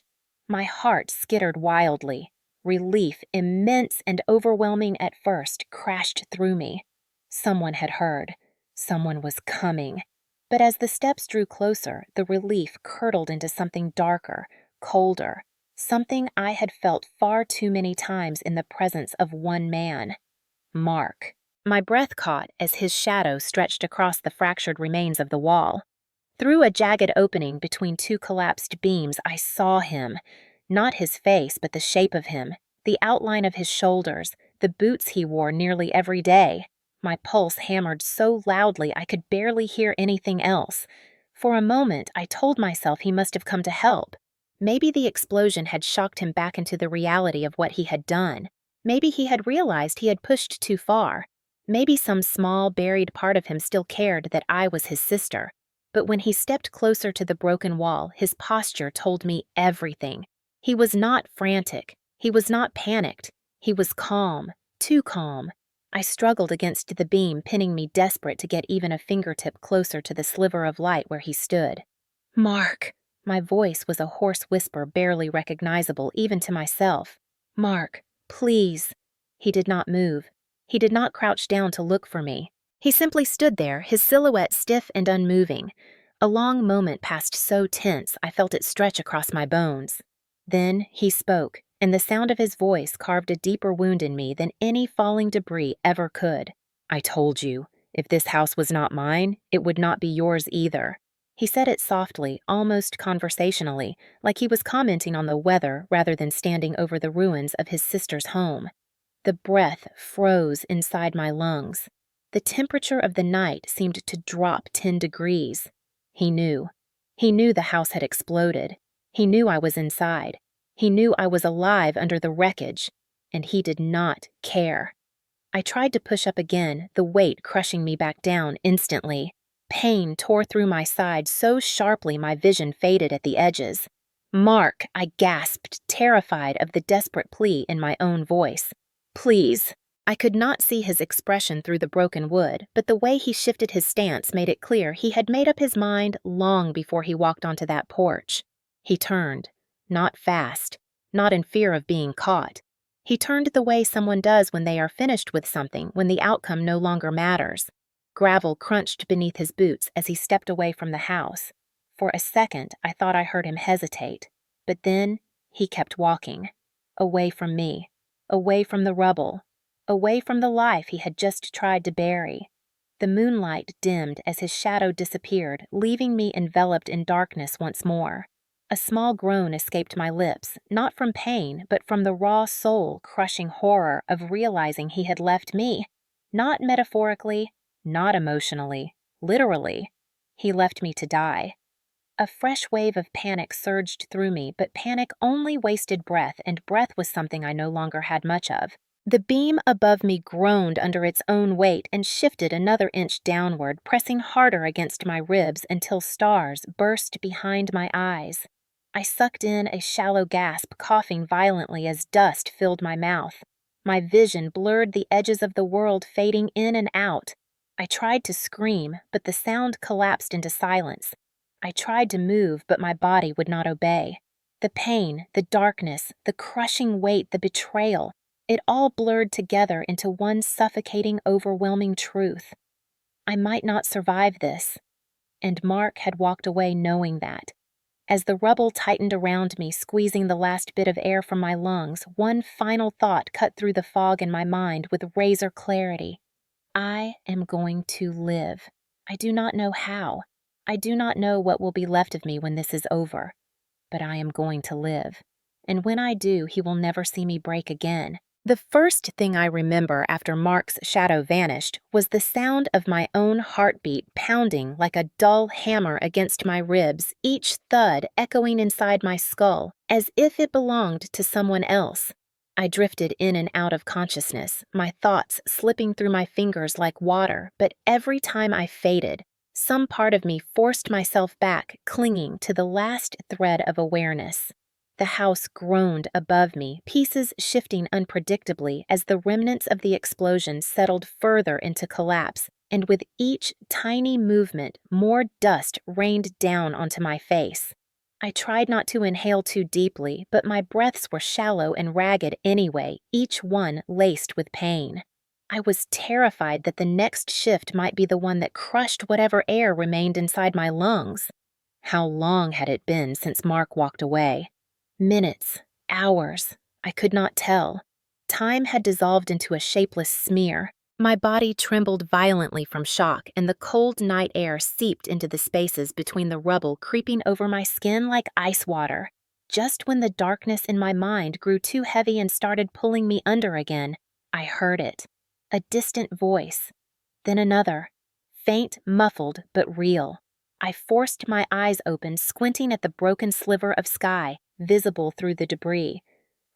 My heart skittered wildly. Relief, immense and overwhelming at first, crashed through me. Someone had heard. Someone was coming. But as the steps drew closer, the relief curdled into something darker, colder, something I had felt far too many times in the presence of one man. Mark. My breath caught as his shadow stretched across the fractured remains of the wall. Through a jagged opening between two collapsed beams, I saw him. Not his face, but the shape of him, the outline of his shoulders, the boots he wore nearly every day. My pulse hammered so loudly I could barely hear anything else. For a moment, I told myself he must have come to help. Maybe the explosion had shocked him back into the reality of what he had done. Maybe he had realized he had pushed too far. Maybe some small, buried part of him still cared that I was his sister. But when he stepped closer to the broken wall, his posture told me everything. He was not frantic. He was not panicked. He was calm, too calm. I struggled against the beam, pinning me, desperate to get even a fingertip closer to the sliver of light where he stood. Mark! My voice was a hoarse whisper, barely recognizable even to myself. Mark, please. He did not move. He did not crouch down to look for me. He simply stood there, his silhouette stiff and unmoving. A long moment passed so tense I felt it stretch across my bones. Then he spoke, and the sound of his voice carved a deeper wound in me than any falling debris ever could. I told you, if this house was not mine, it would not be yours either. He said it softly, almost conversationally, like he was commenting on the weather rather than standing over the ruins of his sister's home. The breath froze inside my lungs. The temperature of the night seemed to drop 10 degrees. He knew. He knew the house had exploded. He knew I was inside. He knew I was alive under the wreckage, and he did not care. I tried to push up again, the weight crushing me back down instantly. Pain tore through my side so sharply my vision faded at the edges. Mark, I gasped, terrified of the desperate plea in my own voice. Please. I could not see his expression through the broken wood, but the way he shifted his stance made it clear he had made up his mind long before he walked onto that porch. He turned. Not fast. Not in fear of being caught. He turned the way someone does when they are finished with something, when the outcome no longer matters. Gravel crunched beneath his boots as he stepped away from the house. For a second, I thought I heard him hesitate, but then he kept walking. Away from me. Away from the rubble. Away from the life he had just tried to bury. The moonlight dimmed as his shadow disappeared, leaving me enveloped in darkness once more. A small groan escaped my lips, not from pain, but from the raw soul-crushing horror of realizing he had left me. Not metaphorically, not emotionally, literally. He left me to die. A fresh wave of panic surged through me, but panic only wasted breath, and breath was something I no longer had much of. The beam above me groaned under its own weight and shifted another inch downward, pressing harder against my ribs until stars burst behind my eyes. I sucked in a shallow gasp, coughing violently as dust filled my mouth. My vision blurred, the edges of the world fading in and out. I tried to scream, but the sound collapsed into silence. I tried to move, but my body would not obey. The pain, the darkness, the crushing weight, the betrayal, it all blurred together into one suffocating, overwhelming truth. I might not survive this. And Mark had walked away knowing that. As the rubble tightened around me, squeezing the last bit of air from my lungs, one final thought cut through the fog in my mind with razor clarity. I am going to live. I do not know how. I do not know what will be left of me when this is over. But I am going to live. And when I do, he will never see me break again. The first thing I remember after Mark's shadow vanished was the sound of my own heartbeat pounding like a dull hammer against my ribs, each thud echoing inside my skull as if it belonged to someone else. I drifted in and out of consciousness, my thoughts slipping through my fingers like water, but every time I faded, some part of me forced myself back, clinging to the last thread of awareness. The house groaned above me, pieces shifting unpredictably as the remnants of the explosion settled further into collapse, and with each tiny movement, more dust rained down onto my face. I tried not to inhale too deeply, but my breaths were shallow and ragged anyway, each one laced with pain. I was terrified that the next shift might be the one that crushed whatever air remained inside my lungs. How long had it been since Mark walked away? Minutes, hours, I could not tell. Time had dissolved into a shapeless smear. My body trembled violently from shock, and the cold night air seeped into the spaces between the rubble, creeping over my skin like ice water. Just when the darkness in my mind grew too heavy and started pulling me under again, I heard it. A distant voice. Then another. Faint, muffled, but real. I forced my eyes open, squinting at the broken sliver of sky, visible through the debris.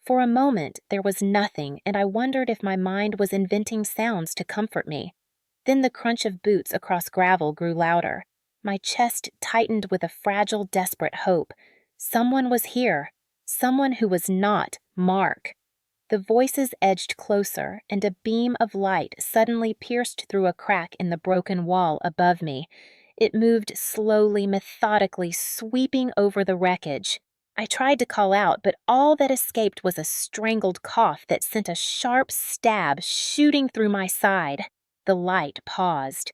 For a moment, there was nothing, and I wondered if my mind was inventing sounds to comfort me. Then the crunch of boots across gravel grew louder. My chest tightened with a fragile, desperate hope. Someone was here. Someone who was not Mark. The voices edged closer, and a beam of light suddenly pierced through a crack in the broken wall above me. It moved slowly, methodically, sweeping over the wreckage. I tried to call out, but all that escaped was a strangled cough that sent a sharp stab shooting through my side. The light paused.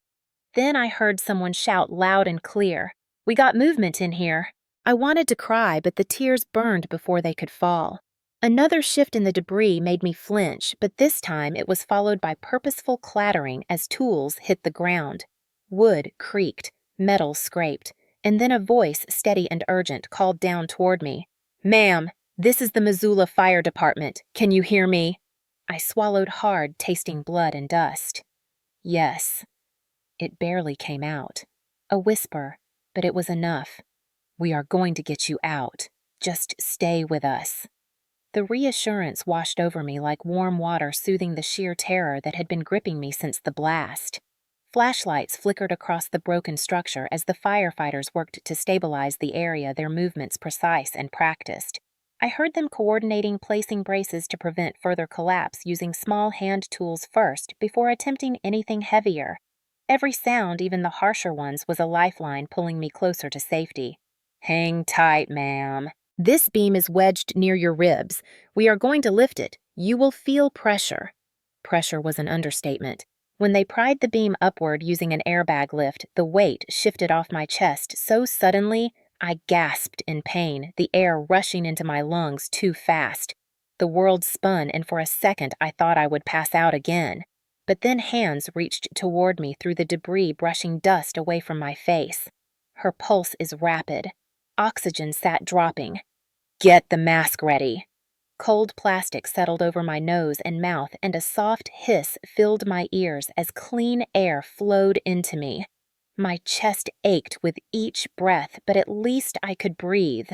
Then I heard someone shout loud and clear, "We got movement in here." I wanted to cry, but the tears burned before they could fall. Another shift in the debris made me flinch, but this time it was followed by purposeful clattering as tools hit the ground. Wood creaked, metal scraped, and then a voice, steady and urgent, called down toward me. "Ma'am, this is the Missoula Fire Department. Can you hear me?" I swallowed hard, tasting blood and dust. Yes. It barely came out. A whisper, but it was enough. "We are going to get you out. Just stay with us." The reassurance washed over me like warm water soothing the sheer terror that had been gripping me since the blast. Flashlights flickered across the broken structure as the firefighters worked to stabilize the area, their movements precise and practiced. I heard them coordinating placing braces to prevent further collapse using small hand tools first before attempting anything heavier. Every sound, even the harsher ones, was a lifeline pulling me closer to safety. "Hang tight, ma'am. This beam is wedged near your ribs. We are going to lift it. You will feel pressure." Pressure was an understatement. When they pried the beam upward using an airbag lift, the weight shifted off my chest so suddenly I gasped in pain, the air rushing into my lungs too fast. The world spun, and for a second I thought I would pass out again. But then hands reached toward me through the debris, brushing dust away from my face. Her pulse is rapid. Oxygen sat dropping. "Get the mask ready." Cold plastic settled over my nose and mouth, and a soft hiss filled my ears as clean air flowed into me. My chest ached with each breath, but at least I could breathe.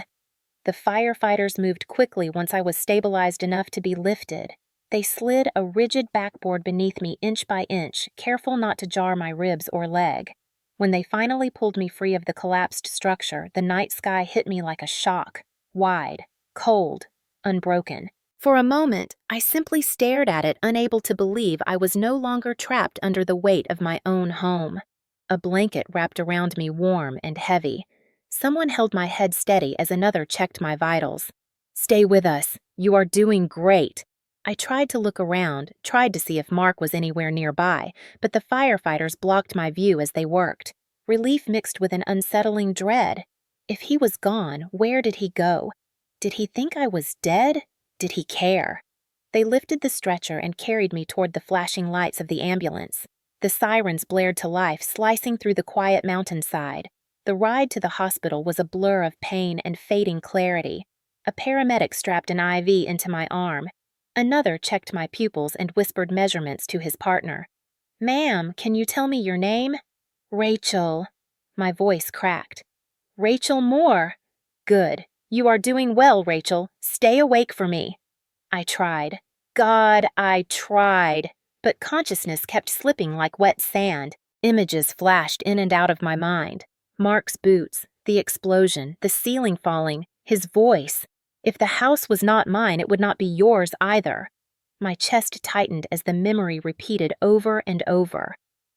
The firefighters moved quickly once I was stabilized enough to be lifted. They slid a rigid backboard beneath me inch by inch, careful not to jar my ribs or leg. When they finally pulled me free of the collapsed structure, the night sky hit me like a shock. Wide, cold, unbroken. For a moment, I simply stared at it, unable to believe I was no longer trapped under the weight of my own home. A blanket wrapped around me, warm and heavy. Someone held my head steady as another checked my vitals. "Stay with us. You are doing great." I tried to look around, tried to see if Mark was anywhere nearby, but the firefighters blocked my view as they worked. Relief mixed with an unsettling dread. If he was gone, where did he go? Did he think I was dead? Did he care? They lifted the stretcher and carried me toward the flashing lights of the ambulance. The sirens blared to life, slicing through the quiet mountainside. The ride to the hospital was a blur of pain and fading clarity. A paramedic strapped an IV into my arm. Another checked my pupils and whispered measurements to his partner. "Ma'am, can you tell me your name?" "Rachel." My voice cracked. "Rachel Moore." "Good. You are doing well, Rachel. Stay awake for me." I tried. God, I tried. But consciousness kept slipping like wet sand. Images flashed in and out of my mind. Mark's boots, the explosion, the ceiling falling, his voice. If the house was not mine, it would not be yours either. My chest tightened as the memory repeated over and over.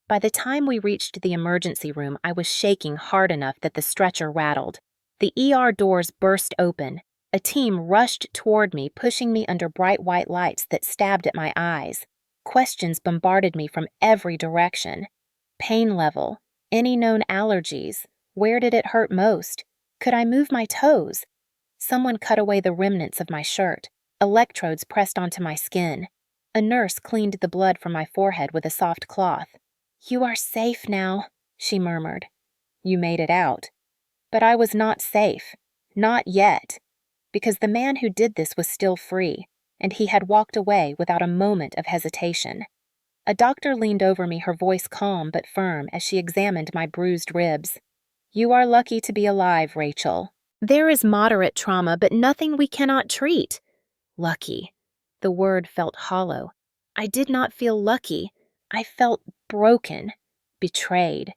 By the time we reached the emergency room, I was shaking hard enough that the stretcher rattled. The ER doors burst open. A team rushed toward me, pushing me under bright white lights that stabbed at my eyes. Questions bombarded me from every direction. Pain level, any known allergies, where did it hurt most? Could I move my toes? Someone cut away the remnants of my shirt. Electrodes pressed onto my skin. A nurse cleaned the blood from my forehead with a soft cloth. "You are safe now," she murmured. "You made it out." But I was not safe. Not yet. Because the man who did this was still free, and he had walked away without a moment of hesitation. A doctor leaned over me, her voice calm but firm as she examined my bruised ribs. "You are lucky to be alive, Rachel. There is moderate trauma, but nothing we cannot treat." Lucky. The word felt hollow. I did not feel lucky. I felt broken, betrayed,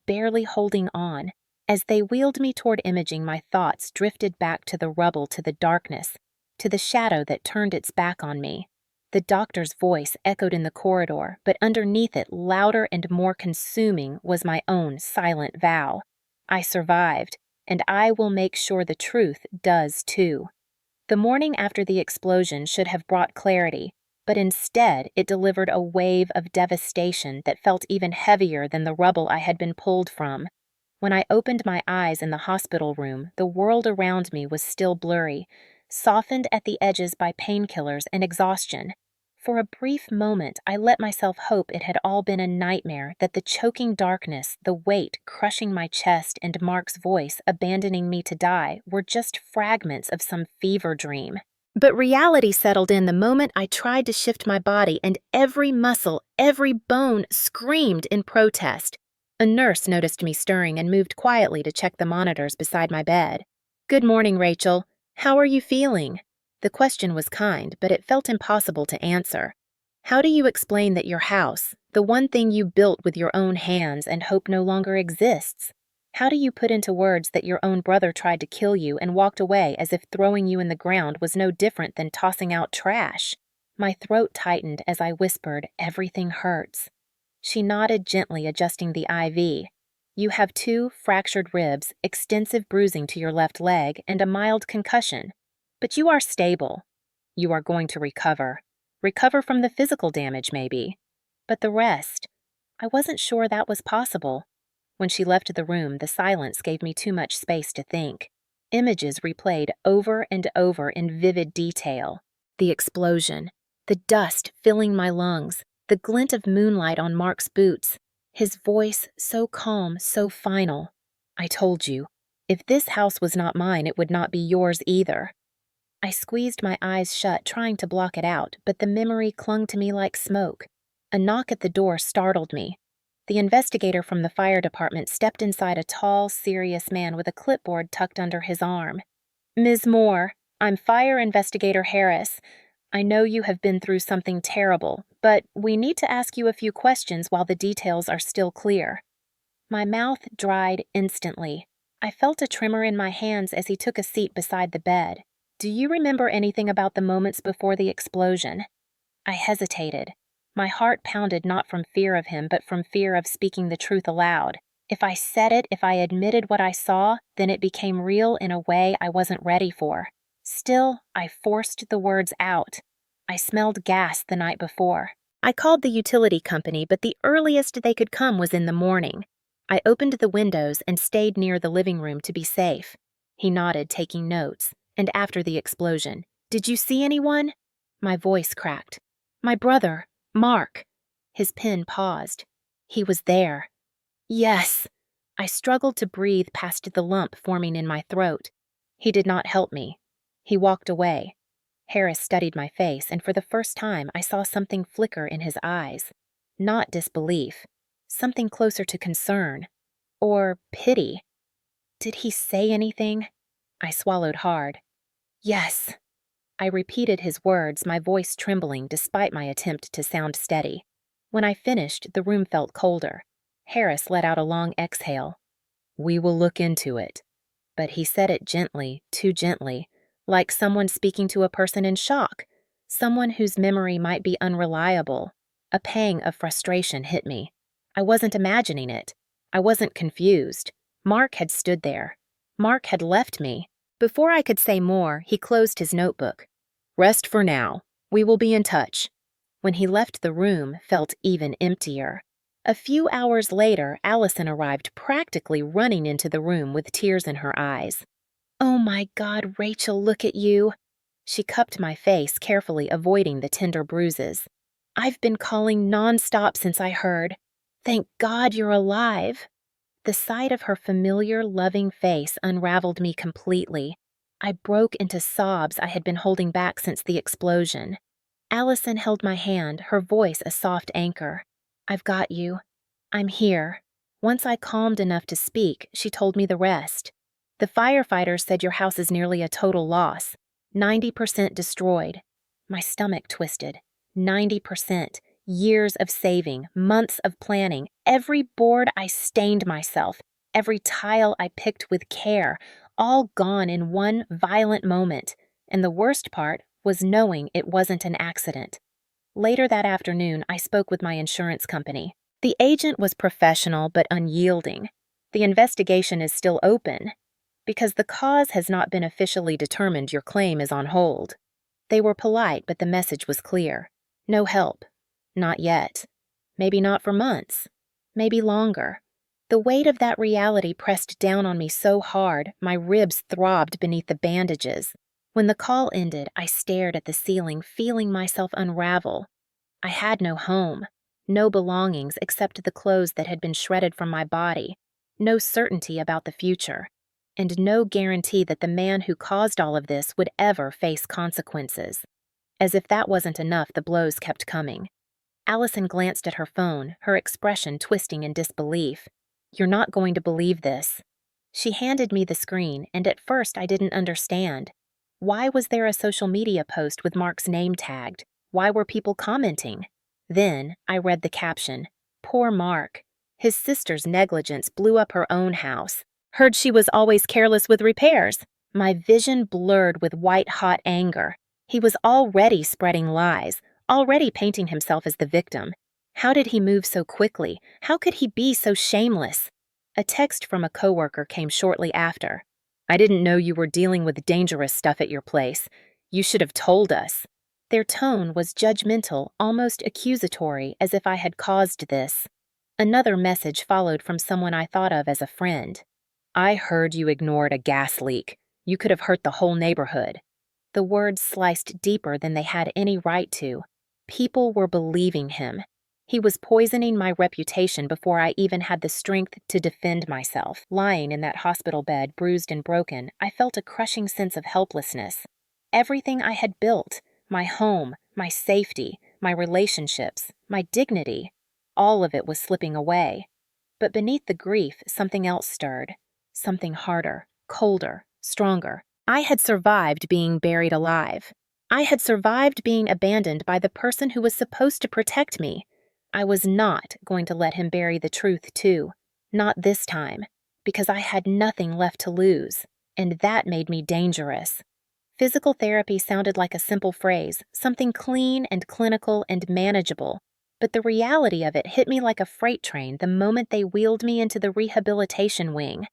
barely holding on. As they wheeled me toward imaging, my thoughts drifted back to the rubble, to the darkness, to the shadow that turned its back on me. The doctor's voice echoed in the corridor, but underneath it, louder and more consuming, was my own silent vow. I survived, and I will make sure the truth does too. The morning after the explosion should have brought clarity, but instead it delivered a wave of devastation that felt even heavier than the rubble I had been pulled from. When I opened my eyes in the hospital room, the world around me was still blurry, softened at the edges by painkillers and exhaustion. For a brief moment, I let myself hope it had all been a nightmare, that the choking darkness, the weight crushing my chest, and Mark's voice abandoning me to die were just fragments of some fever dream. But reality settled in the moment I tried to shift my body, and every muscle, every bone screamed in protest. A nurse noticed me stirring and moved quietly to check the monitors beside my bed. "Good morning, Rachel. How are you feeling?" The question was kind, but it felt impossible to answer. How do you explain that your house, the one thing you built with your own hands and hope no longer exists? How do you put into words that your own brother tried to kill you and walked away as if throwing you in the ground was no different than tossing out trash? My throat tightened as I whispered, "Everything hurts." She nodded gently, adjusting the IV. "You have 2 fractured ribs, extensive bruising to your left leg, and a mild concussion. But you are stable. You are going to recover. Recover from the physical damage, maybe. But the rest, I wasn't sure that was possible." When she left the room, the silence gave me too much space to think. Images replayed over and over in vivid detail. The explosion, the dust filling my lungs, the glint of moonlight on Mark's boots, his voice so calm, so final. "I told you, if this house was not mine, it would not be yours either." I squeezed my eyes shut, trying to block it out, but the memory clung to me like smoke. A knock at the door startled me. The investigator from the fire department stepped inside, a tall, serious man with a clipboard tucked under his arm. "Ms. Moore, I'm Fire Investigator Harris. I know you have been through something terrible, but we need to ask you a few questions while the details are still clear." My mouth dried instantly. I felt a tremor in my hands as he took a seat beside the bed. "Do you remember anything about the moments before the explosion?" I hesitated. My heart pounded not from fear of him, but from fear of speaking the truth aloud. If I said it, if I admitted what I saw, then it became real in a way I wasn't ready for. Still, I forced the words out. "I smelled gas the night before. I called the utility company, but the earliest they could come was in the morning. I opened the windows and stayed near the living room to be safe." He nodded, taking notes. "And after the explosion, did you see anyone?" My voice cracked. "My brother, Mark." His pen paused. "He was there." "Yes." I struggled to breathe past the lump forming in my throat. He did not help me. He walked away. Harris studied my face, and for the first time I saw something flicker in his eyes. Not disbelief. Something closer to concern. Or pity. Did he say anything? I swallowed hard. "Yes." I repeated his words, my voice trembling despite my attempt to sound steady. When I finished, the room felt colder. Harris let out a long exhale. "We will look into it." But he said it gently, too gently, like someone speaking to a person in shock, someone whose memory might be unreliable. A pang of frustration hit me. I wasn't imagining it. I wasn't confused. Mark had stood there. Mark had left me. Before I could say more, he closed his notebook. "Rest for now. We will be in touch." When he left, the room felt even emptier. A few hours later, Allison arrived, practically running into the room with tears in her eyes. "Oh my God, Rachel, look at you." She cupped my face, carefully avoiding the tender bruises. "I've been calling nonstop since I heard. Thank God you're alive." The sight of her familiar, loving face unraveled me completely. I broke into sobs I had been holding back since the explosion. Allison held my hand, her voice a soft anchor. "I've got you. I'm here." Once I calmed enough to speak, she told me the rest. "The firefighters said your house is nearly a total loss. 90% destroyed." My stomach twisted. 90%. Years of saving, months of planning, every board I stained myself, every tile I picked with care, all gone in one violent moment. And the worst part was knowing it wasn't an accident. Later that afternoon, I spoke with my insurance company. The agent was professional but unyielding. The investigation is still open. Because the cause has not been officially determined, your claim is on hold. They were polite, but the message was clear. No help. Not yet. Maybe not for months. Maybe longer. The weight of that reality pressed down on me so hard, my ribs throbbed beneath the bandages. When the call ended, I stared at the ceiling, feeling myself unravel. I had no home, no belongings except the clothes that had been shredded from my body, no certainty about the future, and no guarantee that the man who caused all of this would ever face consequences. As if that wasn't enough, the blows kept coming. Allison glanced at her phone, her expression twisting in disbelief. "You're not going to believe this." She handed me the screen, and at first I didn't understand. Why was there a social media post with Mark's name tagged? Why were people commenting? Then I read the caption. Poor Mark. His sister's negligence blew up her own house. Heard she was always careless with repairs. My vision blurred with white-hot anger. He was already spreading lies, already painting himself as the victim. How did he move so quickly? How could he be so shameless? A text from a coworker came shortly after. "I didn't know you were dealing with dangerous stuff at your place. You should have told us." Their tone was judgmental, almost accusatory, as if I had caused this. Another message followed from someone I thought of as a friend. "I heard you ignored a gas leak. You could have hurt the whole neighborhood." The words sliced deeper than they had any right to. People were believing him. He was poisoning my reputation before I even had the strength to defend myself. Lying in that hospital bed, bruised and broken, I felt a crushing sense of helplessness. Everything I had built, my home, my safety, my relationships, my dignity, all of it was slipping away. But beneath the grief, something else stirred. Something harder, colder, stronger. I had survived being buried alive. I had survived being abandoned by the person who was supposed to protect me. I was not going to let him bury the truth, too. Not this time, because I had nothing left to lose, and that made me dangerous. Physical therapy sounded like a simple phrase, something clean and clinical and manageable, but the reality of it hit me like a freight train the moment they wheeled me into the rehabilitation wing.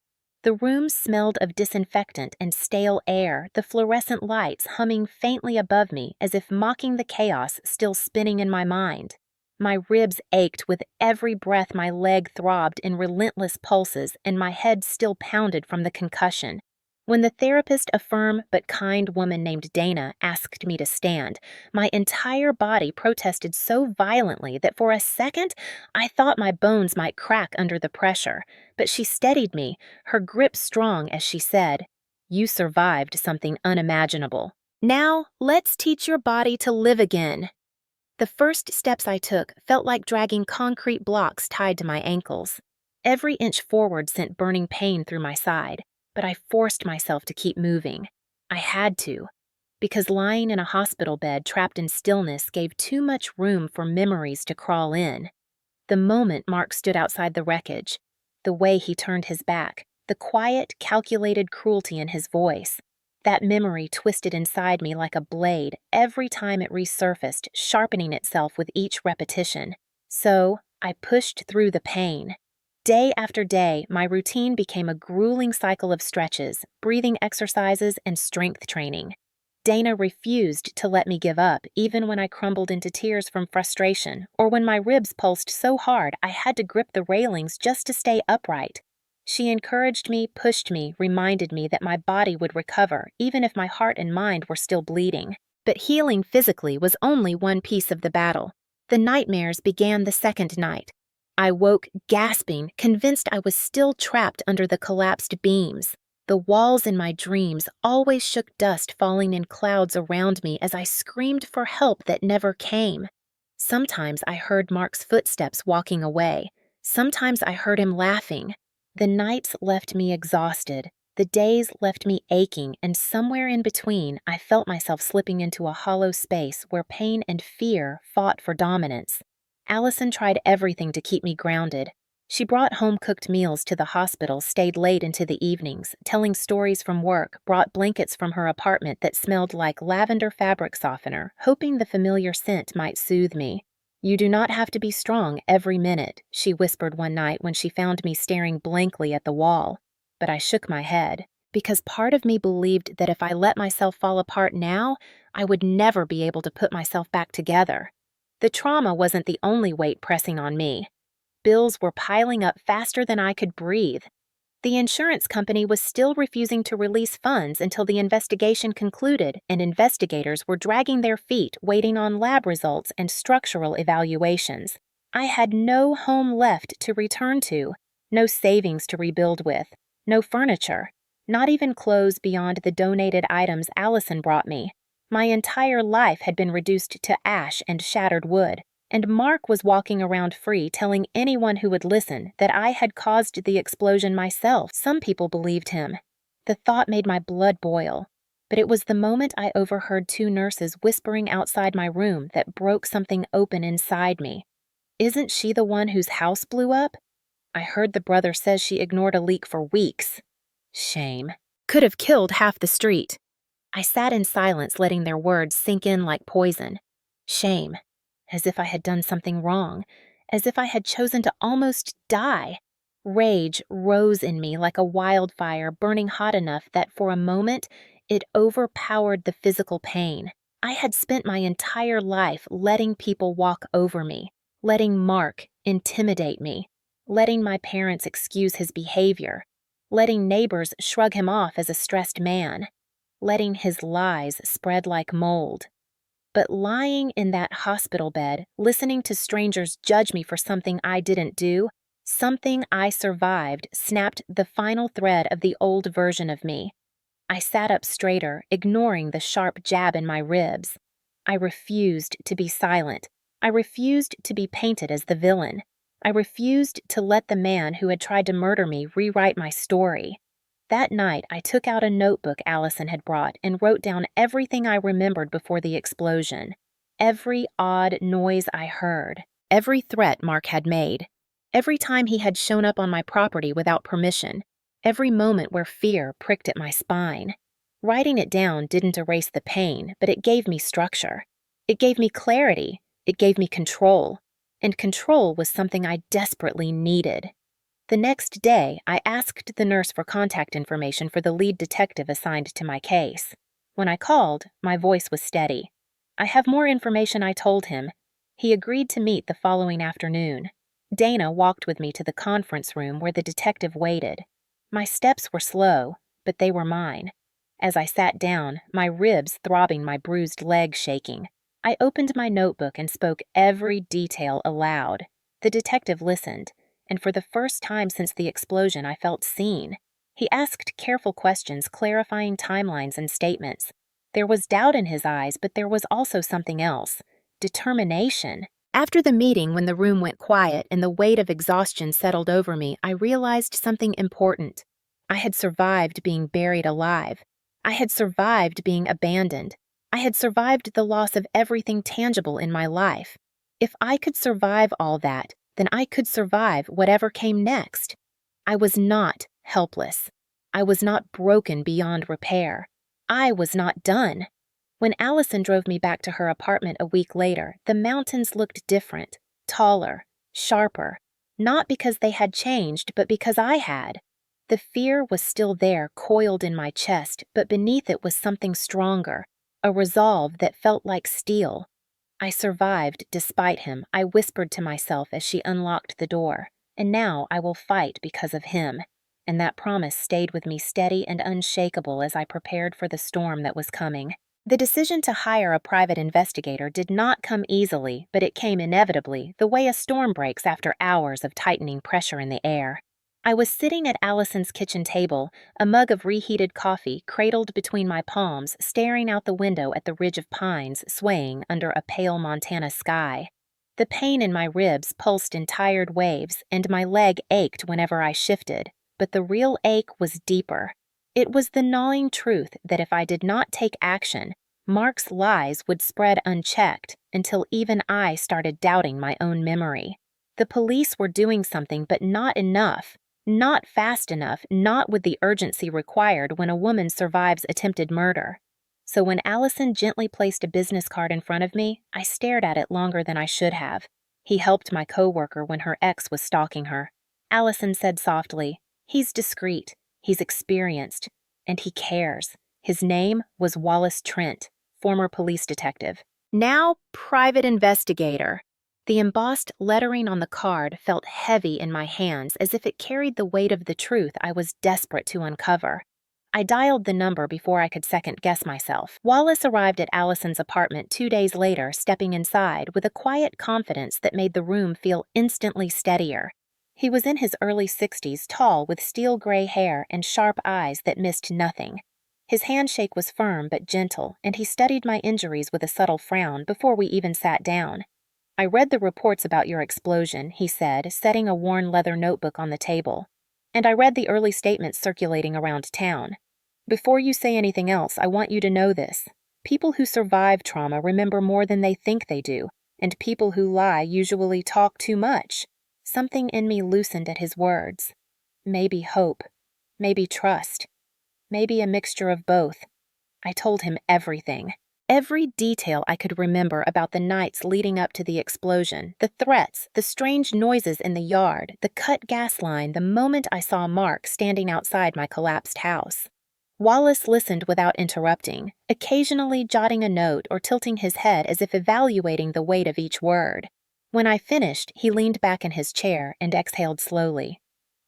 The room smelled of disinfectant and stale air, the fluorescent lights humming faintly above me as if mocking the chaos still spinning in my mind. My ribs ached with every breath, my leg throbbed in relentless pulses, and my head still pounded from the concussion. When the therapist, a firm but kind woman named Dana, asked me to stand, my entire body protested so violently that for a second I thought my bones might crack under the pressure, but she steadied me, her grip strong as she said, "You survived something unimaginable. Now, let's teach your body to live again." The first steps I took felt like dragging concrete blocks tied to my ankles. Every inch forward sent burning pain through my side, but I forced myself to keep moving. I had to, because lying in a hospital bed trapped in stillness gave too much room for memories to crawl in. The moment Mark stood outside the wreckage, the way he turned his back, the quiet, calculated cruelty in his voice, that memory twisted inside me like a blade every time it resurfaced, sharpening itself with each repetition. So I pushed through the pain. Day after day, my routine became a grueling cycle of stretches, breathing exercises, and strength training. Dana refused to let me give up, even when I crumbled into tears from frustration, or when my ribs pulsed so hard I had to grip the railings just to stay upright. She encouraged me, pushed me, reminded me that my body would recover, even if my heart and mind were still bleeding. But healing physically was only one piece of the battle. The nightmares began the second night. I woke gasping, convinced I was still trapped under the collapsed beams. The walls in my dreams always shook dust falling in clouds around me as I screamed for help that never came. Sometimes I heard Mark's footsteps walking away. Sometimes I heard him laughing. The nights left me exhausted. The days left me aching, and somewhere in between, I felt myself slipping into a hollow space where pain and fear fought for dominance. Allison tried everything to keep me grounded. She brought home-cooked meals to the hospital, stayed late into the evenings, telling stories from work, brought blankets from her apartment that smelled like lavender fabric softener, hoping the familiar scent might soothe me. "You do not have to be strong every minute," she whispered one night when she found me staring blankly at the wall. But I shook my head, because part of me believed that if I let myself fall apart now, I would never be able to put myself back together. The trauma wasn't the only weight pressing on me. Bills were piling up faster than I could breathe. The insurance company was still refusing to release funds until the investigation concluded, and investigators were dragging their feet, waiting on lab results and structural evaluations. I had no home left to return to, no savings to rebuild with, no furniture, not even clothes beyond the donated items Allison brought me. My entire life had been reduced to ash and shattered wood. And Mark was walking around free, telling anyone who would listen that I had caused the explosion myself. Some people believed him. The thought made my blood boil. But it was the moment I overheard two nurses whispering outside my room that broke something open inside me. "Isn't she the one whose house blew up?" I heard the brother says she ignored a leak for weeks. Shame. Could have killed half the street. I sat in silence, letting their words sink in like poison. Shame. As if I had done something wrong, as if I had chosen to almost die. Rage rose in me like a wildfire, burning hot enough that for a moment it overpowered the physical pain. I had spent my entire life letting people walk over me, letting Mark intimidate me, letting my parents excuse his behavior, letting neighbors shrug him off as a stressed man, letting his lies spread like mold. But lying in that hospital bed, listening to strangers judge me for something I didn't do, something I survived, snapped the final thread of the old version of me. I sat up straighter, ignoring the sharp jab in my ribs. I refused to be silent. I refused to be painted as the villain. I refused to let the man who had tried to murder me rewrite my story. That night, I took out a notebook Allison had brought and wrote down everything I remembered before the explosion. Every odd noise I heard. Every threat Mark had made. Every time he had shown up on my property without permission. Every moment where fear pricked at my spine. Writing it down didn't erase the pain, but it gave me structure. It gave me clarity. It gave me control. And control was something I desperately needed. The next day, I asked the nurse for contact information for the lead detective assigned to my case. When I called, my voice was steady. "I have more information," I told him. He agreed to meet the following afternoon. Dana walked with me to the conference room where the detective waited. My steps were slow, but they were mine. As I sat down, my ribs throbbing, my bruised leg shaking, I opened my notebook and spoke every detail aloud. The detective listened. And for the first time since the explosion, I felt seen. He asked careful questions, clarifying timelines and statements. There was doubt in his eyes, but there was also something else. Determination. After the meeting, when the room went quiet and the weight of exhaustion settled over me, I realized something important. I had survived being buried alive. I had survived being abandoned. I had survived the loss of everything tangible in my life. If I could survive all that, then I could survive whatever came next. I was not helpless. I was not broken beyond repair. I was not done. When Allison drove me back to her apartment a week later, the mountains looked different, taller, sharper, not because they had changed, but because I had. The fear was still there, coiled in my chest, but beneath it was something stronger, a resolve that felt like steel. I survived despite him, I whispered to myself as she unlocked the door. And now I will fight because of him. And that promise stayed with me steady and unshakable as I prepared for the storm that was coming. The decision to hire a private investigator did not come easily, but it came inevitably, the way a storm breaks after hours of tightening pressure in the air. I was sitting at Allison's kitchen table, a mug of reheated coffee cradled between my palms, staring out the window at the ridge of pines swaying under a pale Montana sky. The pain in my ribs pulsed in tired waves, and my leg ached whenever I shifted, but the real ache was deeper. It was the gnawing truth that if I did not take action, Mark's lies would spread unchecked until even I started doubting my own memory. The police were doing something, but not enough. Not fast enough, not with the urgency required when a woman survives attempted murder. So when Allison gently placed a business card in front of me, I stared at it longer than I should have. He helped my coworker when her ex was stalking her. Allison said softly, "He's discreet, he's experienced, and he cares." His name was Wallace Trent, former police detective. Now private investigator. The embossed lettering on the card felt heavy in my hands, as if it carried the weight of the truth I was desperate to uncover. I dialed the number before I could second-guess myself. Wallace arrived at Allison's apartment 2 days later, stepping inside with a quiet confidence that made the room feel instantly steadier. He was in his early 60s, tall, with steel gray hair and sharp eyes that missed nothing. His handshake was firm but gentle, and he studied my injuries with a subtle frown before we even sat down. "I read the reports about your explosion," he said, setting a worn leather notebook on the table. "And I read the early statements circulating around town. Before you say anything else, I want you to know this. People who survive trauma remember more than they think they do, and people who lie usually talk too much." Something in me loosened at his words. Maybe hope. Maybe trust. Maybe a mixture of both. I told him everything. Every detail I could remember about the nights leading up to the explosion, the threats, the strange noises in the yard, the cut gas line, the moment I saw Mark standing outside my collapsed house. Wallace listened without interrupting, occasionally jotting a note or tilting his head as if evaluating the weight of each word. When I finished, he leaned back in his chair and exhaled slowly.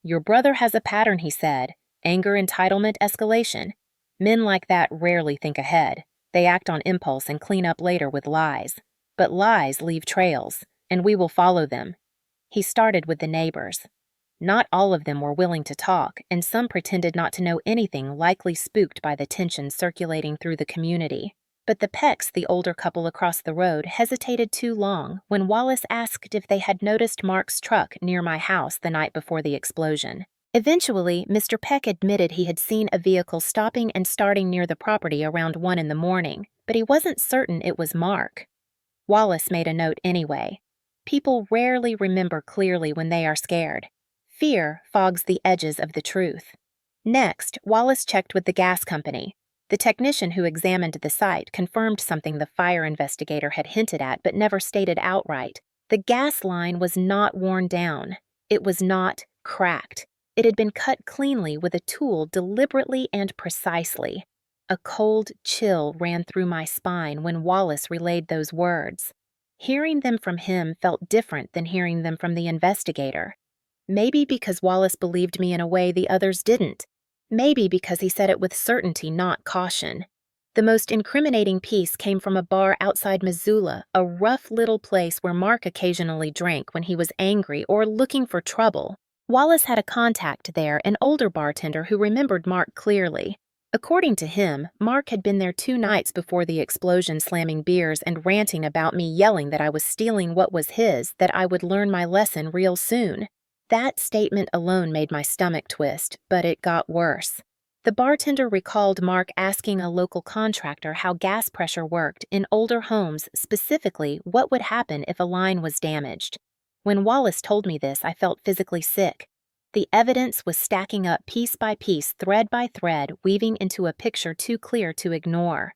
"Your brother has a pattern," he said. "Anger, entitlement, escalation. Men like that rarely think ahead. They act on impulse and clean up later with lies. But lies leave trails, and we will follow them." He started with the neighbors. Not all of them were willing to talk, and some pretended not to know anything, likely spooked by the tension circulating through the community. But the Pecks, the older couple across the road, hesitated too long when Wallace asked if they had noticed Mark's truck near my house the night before the explosion. Eventually, Mr. Peck admitted he had seen a vehicle stopping and starting near the property around 1 in the morning, but he wasn't certain it was Mark. Wallace made a note anyway. People rarely remember clearly when they are scared. Fear fogs the edges of the truth. Next, Wallace checked with the gas company. The technician who examined the site confirmed something the fire investigator had hinted at but never stated outright. The gas line was not worn down. It was not cracked. It had been cut cleanly with a tool deliberately and precisely. A cold chill ran through my spine when Wallace relayed those words. Hearing them from him felt different than hearing them from the investigator. Maybe because Wallace believed me in a way the others didn't. Maybe because he said it with certainty, not caution. The most incriminating piece came from a bar outside Missoula, a rough little place where Mark occasionally drank when he was angry or looking for trouble. Wallace had a contact there, an older bartender who remembered Mark clearly. According to him, Mark had been there 2 nights before the explosion, slamming beers and ranting about me, yelling that I was stealing what was his, that I would learn my lesson real soon. That statement alone made my stomach twist, but it got worse. The bartender recalled Mark asking a local contractor how gas pressure worked in older homes, specifically what would happen if a line was damaged. When Wallace told me this, I felt physically sick. The evidence was stacking up piece by piece, thread by thread, weaving into a picture too clear to ignore.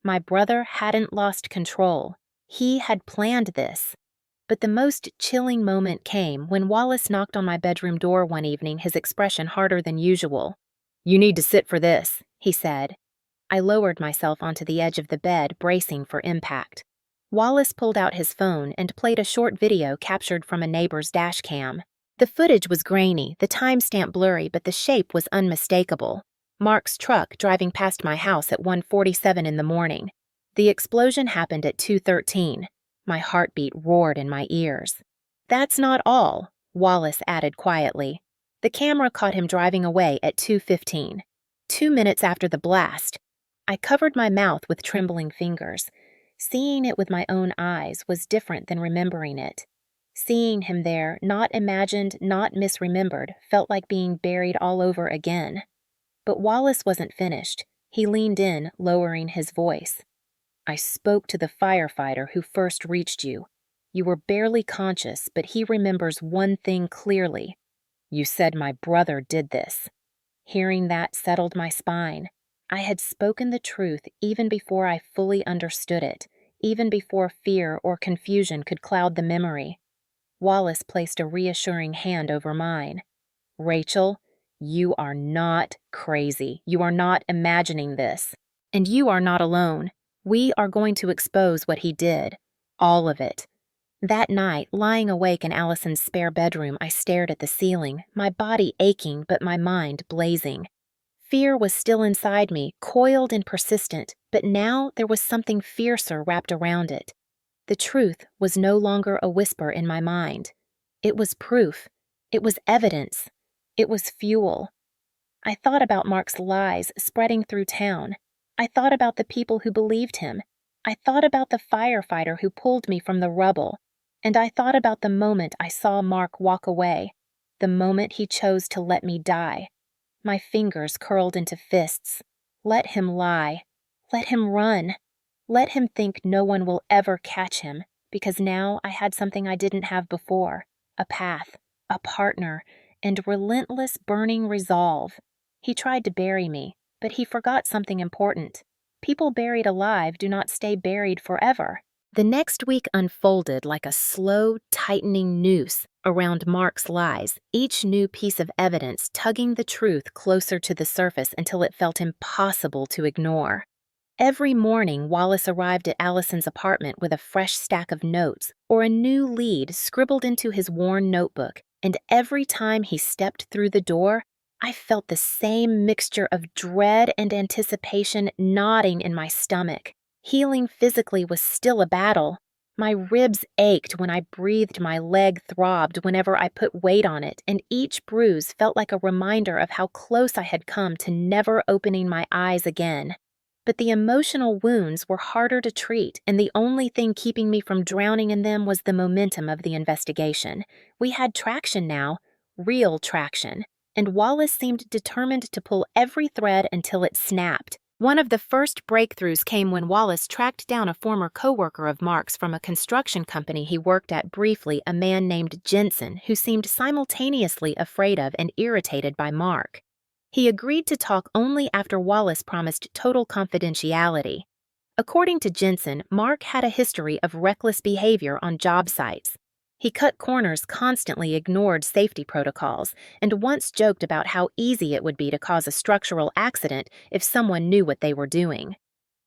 My brother hadn't lost control. He had planned this. But the most chilling moment came when Wallace knocked on my bedroom door one evening, his expression harder than usual. "You need to sit for this," he said. I lowered myself onto the edge of the bed, bracing for impact. Wallace pulled out his phone and played a short video captured from a neighbor's dash cam. The footage was grainy, the timestamp blurry, but the shape was unmistakable. Mark's truck driving past my house at 1:47 in the morning. The explosion happened at 2:13. My heartbeat roared in my ears. "That's not all," Wallace added quietly. The camera caught him driving away at 2:15, 2 minutes after the blast. I covered my mouth with trembling fingers. Seeing it with my own eyes was different than remembering it. Seeing him there, not imagined, not misremembered, felt like being buried all over again. But Wallace wasn't finished. He leaned in, lowering his voice. "I spoke to the firefighter who first reached you. You were barely conscious, but he remembers one thing clearly. You said my brother did this. Hearing that settled my spine. I had spoken the truth even before I fully understood it, even before fear or confusion could cloud the memory. Wallace placed a reassuring hand over mine. Rachel, you are not crazy. You are not imagining this. And you are not alone. We are going to expose what he did. All of it. That night, lying awake in Allison's spare bedroom, I stared at the ceiling, my body aching but my mind blazing. Fear was still inside me, coiled and persistent, but now there was something fiercer wrapped around it. The truth was no longer a whisper in my mind. It was proof. It was evidence. It was fuel. I thought about Mark's lies spreading through town. I thought about the people who believed him. I thought about the firefighter who pulled me from the rubble. And I thought about the moment I saw Mark walk away, the moment he chose to let me die. My fingers curled into fists. Let him lie. Let him run. Let him think no one will ever catch him, because now I had something I didn't have before, a path, a partner, and relentless burning resolve. He tried to bury me, but he forgot something important. People buried alive do not stay buried forever. The next week unfolded like a slow, tightening noose around Mark's lies, each new piece of evidence tugging the truth closer to the surface until it felt impossible to ignore. Every morning, Wallace arrived at Allison's apartment with a fresh stack of notes or a new lead scribbled into his worn notebook, and every time he stepped through the door, I felt the same mixture of dread and anticipation gnawing in my stomach. Healing physically was still a battle. My ribs ached when I breathed, my leg throbbed whenever I put weight on it, and each bruise felt like a reminder of how close I had come to never opening my eyes again. But the emotional wounds were harder to treat, and the only thing keeping me from drowning in them was the momentum of the investigation. We had traction now, real traction, and Wallace seemed determined to pull every thread until it snapped. One of the first breakthroughs came when Wallace tracked down a former coworker of Mark's from a construction company he worked at briefly, a man named Jensen, who seemed simultaneously afraid of and irritated by Mark. He agreed to talk only after Wallace promised total confidentiality. According to Jensen, Mark had a history of reckless behavior on job sites. He cut corners, constantly ignored safety protocols, and once joked about how easy it would be to cause a structural accident if someone knew what they were doing.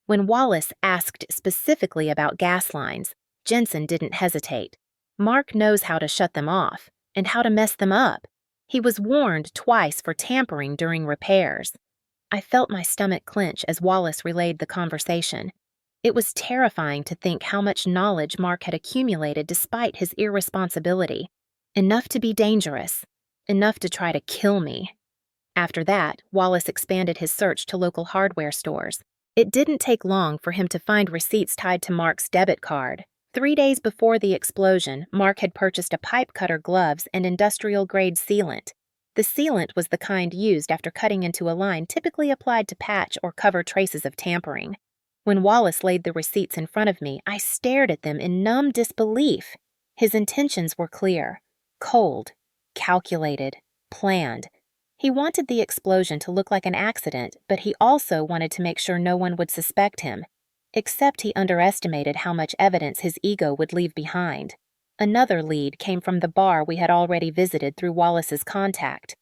When Wallace asked specifically about gas lines, Jensen didn't hesitate. Mark knows how to shut them off, and how to mess them up. He was warned twice for tampering during repairs. I felt my stomach clench as Wallace relayed the conversation. It was terrifying to think how much knowledge Mark had accumulated despite his irresponsibility. Enough to be dangerous. Enough to try to kill me. After that, Wallace expanded his search to local hardware stores. It didn't take long for him to find receipts tied to Mark's debit card. 3 days before the explosion, Mark had purchased a pipe cutter, gloves, and industrial-grade sealant. The sealant was the kind used after cutting into a line typically applied to patch or cover traces of tampering. When Wallace laid the receipts in front of me, I stared at them in numb disbelief. His intentions were clear, cold, calculated, planned. He wanted the explosion to look like an accident, but he also wanted to make sure no one would suspect him. Except he underestimated how much evidence his ego would leave behind. Another lead came from the bar we had already visited through Wallace's contact.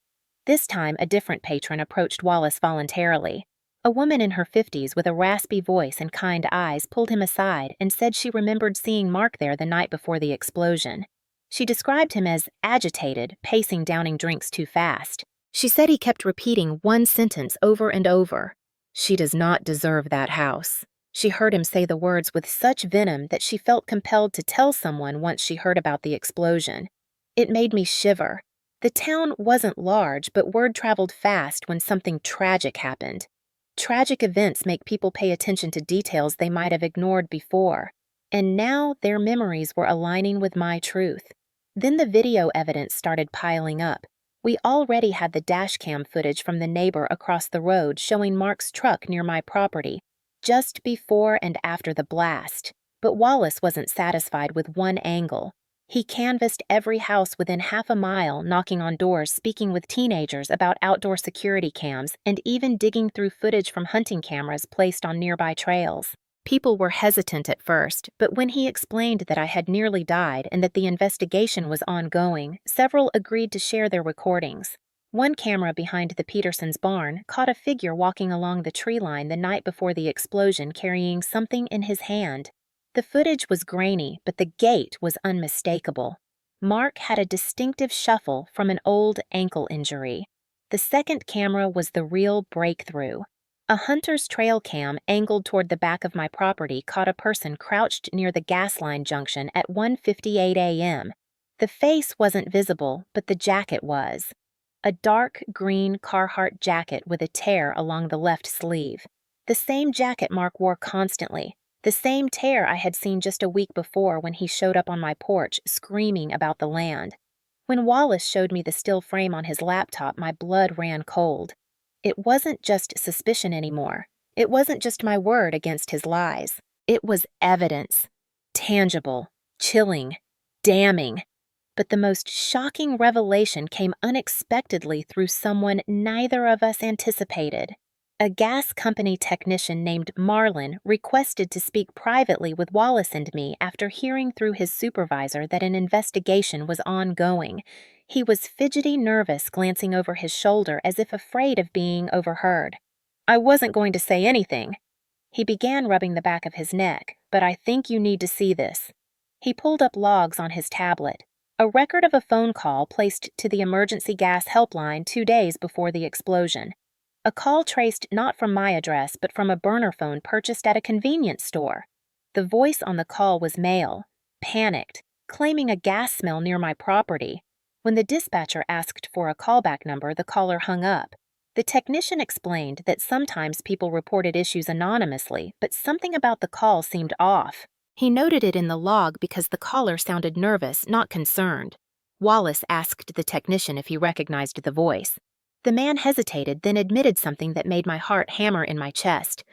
This time, a different patron approached Wallace voluntarily. A woman in her 50s with a raspy voice and kind eyes pulled him aside and said she remembered seeing Mark there the night before the explosion. She described him as agitated, pacing, downing drinks too fast. She said he kept repeating one sentence over and over. "She does not deserve that house." She heard him say the words with such venom that she felt compelled to tell someone once she heard about the explosion. It made me shiver. The town wasn't large, but word traveled fast when something tragic happened. Tragic events make people pay attention to details they might have ignored before, and now their memories were aligning with my truth. Then the video evidence started piling up. We already had the dashcam footage from the neighbor across the road showing Mark's truck near my property, just before and after the blast. But Wallace wasn't satisfied with one angle. He canvassed every house within half a mile, knocking on doors, speaking with teenagers about outdoor security cams, and even digging through footage from hunting cameras placed on nearby trails. People were hesitant at first, but when he explained that I had nearly died and that the investigation was ongoing, several agreed to share their recordings. One camera behind the Petersons' barn caught a figure walking along the tree line the night before the explosion carrying something in his hand. The footage was grainy, but the gait was unmistakable. Mark had a distinctive shuffle from an old ankle injury. The second camera was the real breakthrough. A hunter's trail cam angled toward the back of my property caught a person crouched near the gas line junction at 1:58 a.m. The face wasn't visible, but the jacket was. A dark green Carhartt jacket with a tear along the left sleeve. The same jacket Mark wore constantly. The same tear I had seen just a week before when he showed up on my porch screaming about the land. When Wallace showed me the still frame on his laptop, my blood ran cold. It wasn't just suspicion anymore. It wasn't just my word against his lies. It was evidence. Tangible, chilling, damning. But the most shocking revelation came unexpectedly through someone neither of us anticipated. A gas company technician named Marlin requested to speak privately with Wallace and me after hearing through his supervisor that an investigation was ongoing. He was fidgety nervous, glancing over his shoulder as if afraid of being overheard. "I wasn't going to say anything." He began rubbing the back of his neck, "but I think you need to see this." He pulled up logs on his tablet. A record of a phone call placed to the emergency gas helpline 2 days before the explosion. A call traced not from my address but from a burner phone purchased at a convenience store. The voice on the call was male, panicked, claiming a gas smell near my property. When the dispatcher asked for a callback number, the caller hung up. The technician explained that sometimes people reported issues anonymously, but something about the call seemed off. He noted it in the log because the caller sounded nervous, not concerned. Wallace asked the technician if he recognized the voice. The man hesitated, then admitted something that made my heart hammer in my chest.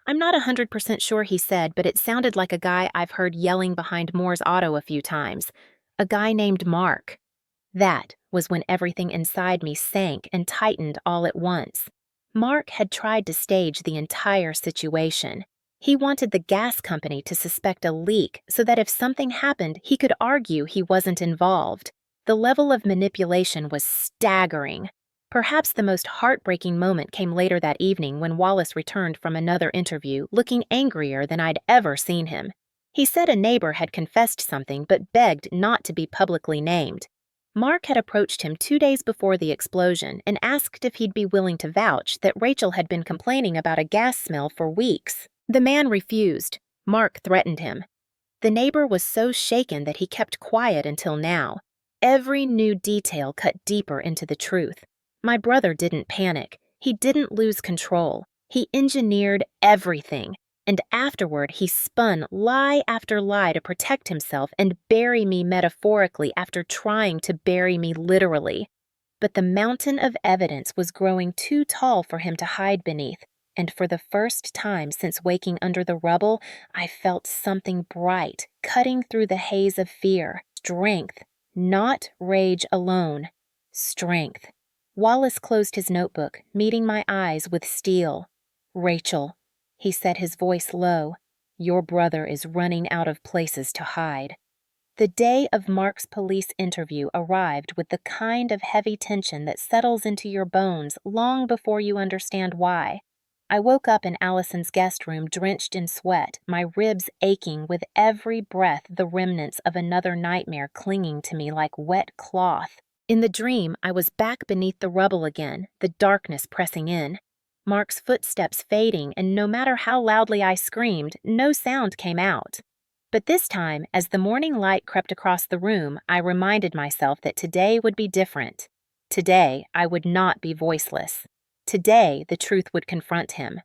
"I'm not 100% sure," he said, "but it sounded like a guy I've heard yelling behind Moore's Auto a few times. A guy named Mark." That was when everything inside me sank and tightened all at once. Mark had tried to stage the entire situation. He wanted the gas company to suspect a leak so that if something happened, he could argue he wasn't involved. The level of manipulation was staggering. Perhaps the most heartbreaking moment came later that evening when Wallace returned from another interview, looking angrier than I'd ever seen him. He said a neighbor had confessed something but begged not to be publicly named. Mark had approached him 2 days before the explosion and asked if he'd be willing to vouch that Rachel had been complaining about a gas smell for weeks. The man refused. Mark threatened him. The neighbor was so shaken that he kept quiet until now. Every new detail cut deeper into the truth. My brother didn't panic. He didn't lose control. He engineered everything. And afterward, he spun lie after lie to protect himself and bury me metaphorically after trying to bury me literally. But the mountain of evidence was growing too tall for him to hide beneath, and for the first time since waking under the rubble, I felt something bright cutting through the haze of fear. Strength, not rage alone. Strength. Wallace closed his notebook, meeting my eyes with steel. "Rachel," he said, his voice low, "your brother is running out of places to hide." The day of Mark's police interview arrived with the kind of heavy tension that settles into your bones long before you understand why. I woke up in Allison's guest room drenched in sweat, my ribs aching with every breath, the remnants of another nightmare clinging to me like wet cloth. In the dream, I was back beneath the rubble again, the darkness pressing in. Mark's footsteps fading, and no matter how loudly I screamed, no sound came out. But this time, as the morning light crept across the room, I reminded myself that today would be different. Today, I would not be voiceless. Today, the truth would confront him.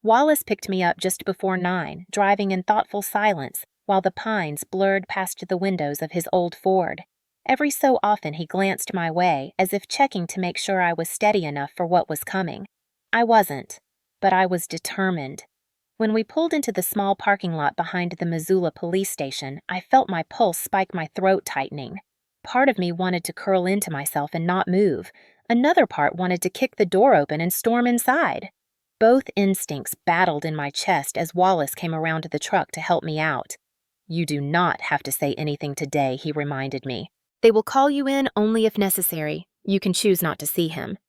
Wallace picked me up just before 9, driving in thoughtful silence, while the pines blurred past the windows of his old Ford. Every so often he glanced my way, as if checking to make sure I was steady enough for what was coming. I wasn't, but I was determined. When we pulled into the small parking lot behind the Missoula police station, I felt my pulse spike, my throat tightening. Part of me wanted to curl into myself and not move. Another part wanted to kick the door open and storm inside. Both instincts battled in my chest as Wallace came around to the truck to help me out. "You do not have to say anything today," he reminded me. "They will call you in only if necessary. You can choose not to see him."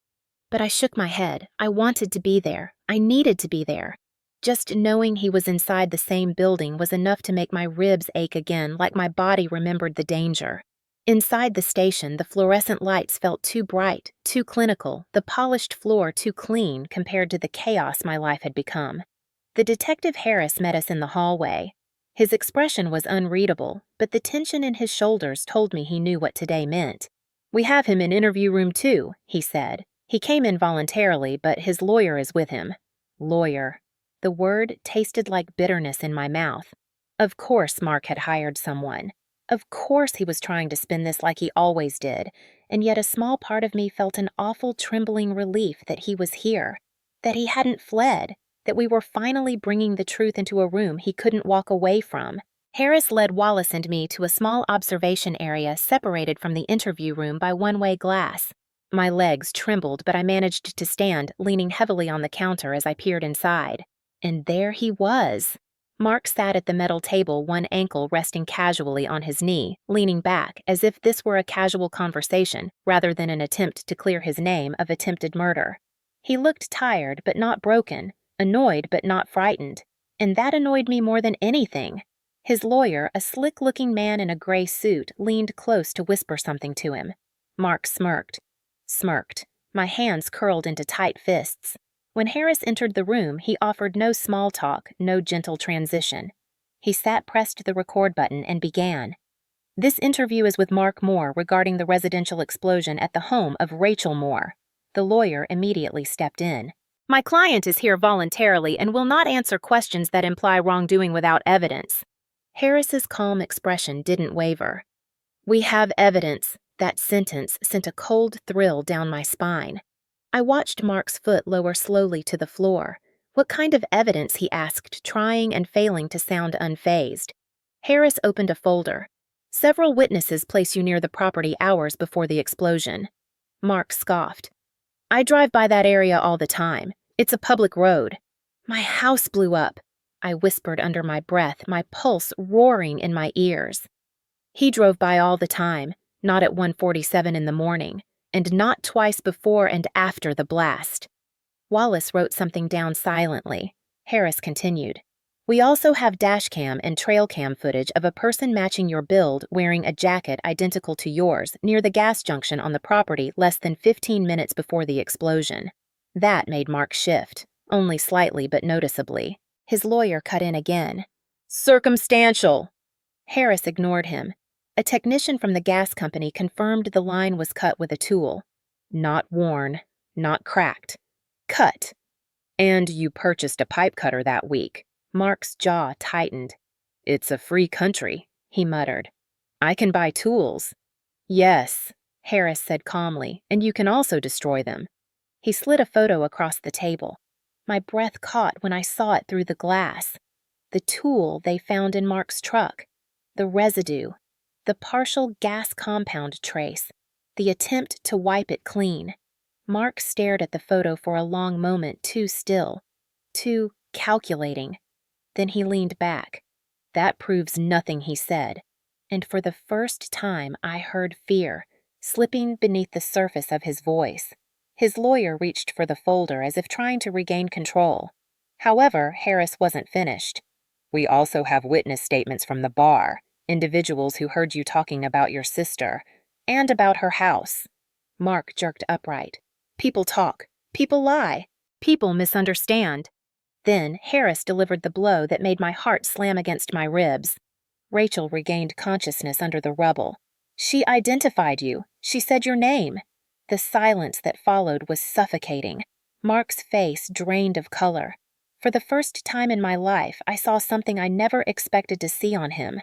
But I shook my head. I wanted to be there. I needed to be there. Just knowing he was inside the same building was enough to make my ribs ache again, like my body remembered the danger. Inside the station, the fluorescent lights felt too bright, too clinical, the polished floor too clean compared to the chaos my life had become. The Detective Harris met us in the hallway. His expression was unreadable, but the tension in his shoulders told me he knew what today meant. "We have him in interview room 2, he said. "He came in voluntarily, but his lawyer is with him." Lawyer. The word tasted like bitterness in my mouth. Of course Mark had hired someone. Of course he was trying to spin this like he always did, and yet a small part of me felt an awful trembling relief that he was here, that he hadn't fled, that we were finally bringing the truth into a room he couldn't walk away from. Harris led Wallace and me to a small observation area separated from the interview room by one-way glass. My legs trembled, but I managed to stand, leaning heavily on the counter as I peered inside. And there he was. Mark sat at the metal table, one ankle resting casually on his knee, leaning back as if this were a casual conversation rather than an attempt to clear his name of attempted murder. He looked tired but not broken, annoyed but not frightened, and that annoyed me more than anything. His lawyer, a slick-looking man in a gray suit, leaned close to whisper something to him. Mark smirked. My hands curled into tight fists. When Harris entered the room, he offered no small talk, no gentle transition. He pressed the record button, and began. "This interview is with Mark Moore regarding the residential explosion at the home of Rachel Moore." The lawyer immediately stepped in. "My client is here voluntarily and will not answer questions that imply wrongdoing without evidence." Harris's calm expression didn't waver. "We have evidence." That sentence sent a cold thrill down my spine. I watched Mark's foot lower slowly to the floor. What kind of evidence, he asked, trying and failing to sound unfazed. Harris opened a folder. "Several witnesses place you near the property hours before the explosion." Mark scoffed. "I drive by that area all the time. It's a public road." "My house blew up," I whispered under my breath, my pulse roaring in my ears. "He drove by all the time, not at 1:47 in the morning. And not twice before and after the blast." Wallace wrote something down silently. Harris continued. "We also have dashcam and trail cam footage of a person matching your build wearing a jacket identical to yours near the gas junction on the property less than 15 minutes before the explosion." That made Mark shift, only slightly but noticeably. His lawyer cut in again. "Circumstantial." Harris ignored him. A technician from the gas company confirmed the line was cut with a tool. "Not worn, not cracked. Cut." "And you purchased a pipe cutter that week." Mark's jaw tightened. "It's a free country," he muttered. "I can buy tools." "Yes," Harris said calmly, "and you can also destroy them." He slid a photo across the table. My breath caught when I saw it through the glass. The tool they found in Mark's truck. The residue. The partial gas compound trace, the attempt to wipe it clean. Mark stared at the photo for a long moment, too still, too calculating. Then he leaned back. "That proves nothing," he said, and for the first time I heard fear slipping beneath the surface of his voice. His lawyer reached for the folder as if trying to regain control. However, Harris wasn't finished. "We also have witness statements from the bar. Individuals who heard you talking about your sister, and about her house." Mark jerked upright. "People talk. People lie. People misunderstand." Then Harris delivered the blow that made my heart slam against my ribs. Rachel regained consciousness under the rubble. "She identified you. She said your name." The silence that followed was suffocating. Mark's face drained of color. For the first time in my life, I saw something I never expected to see on him.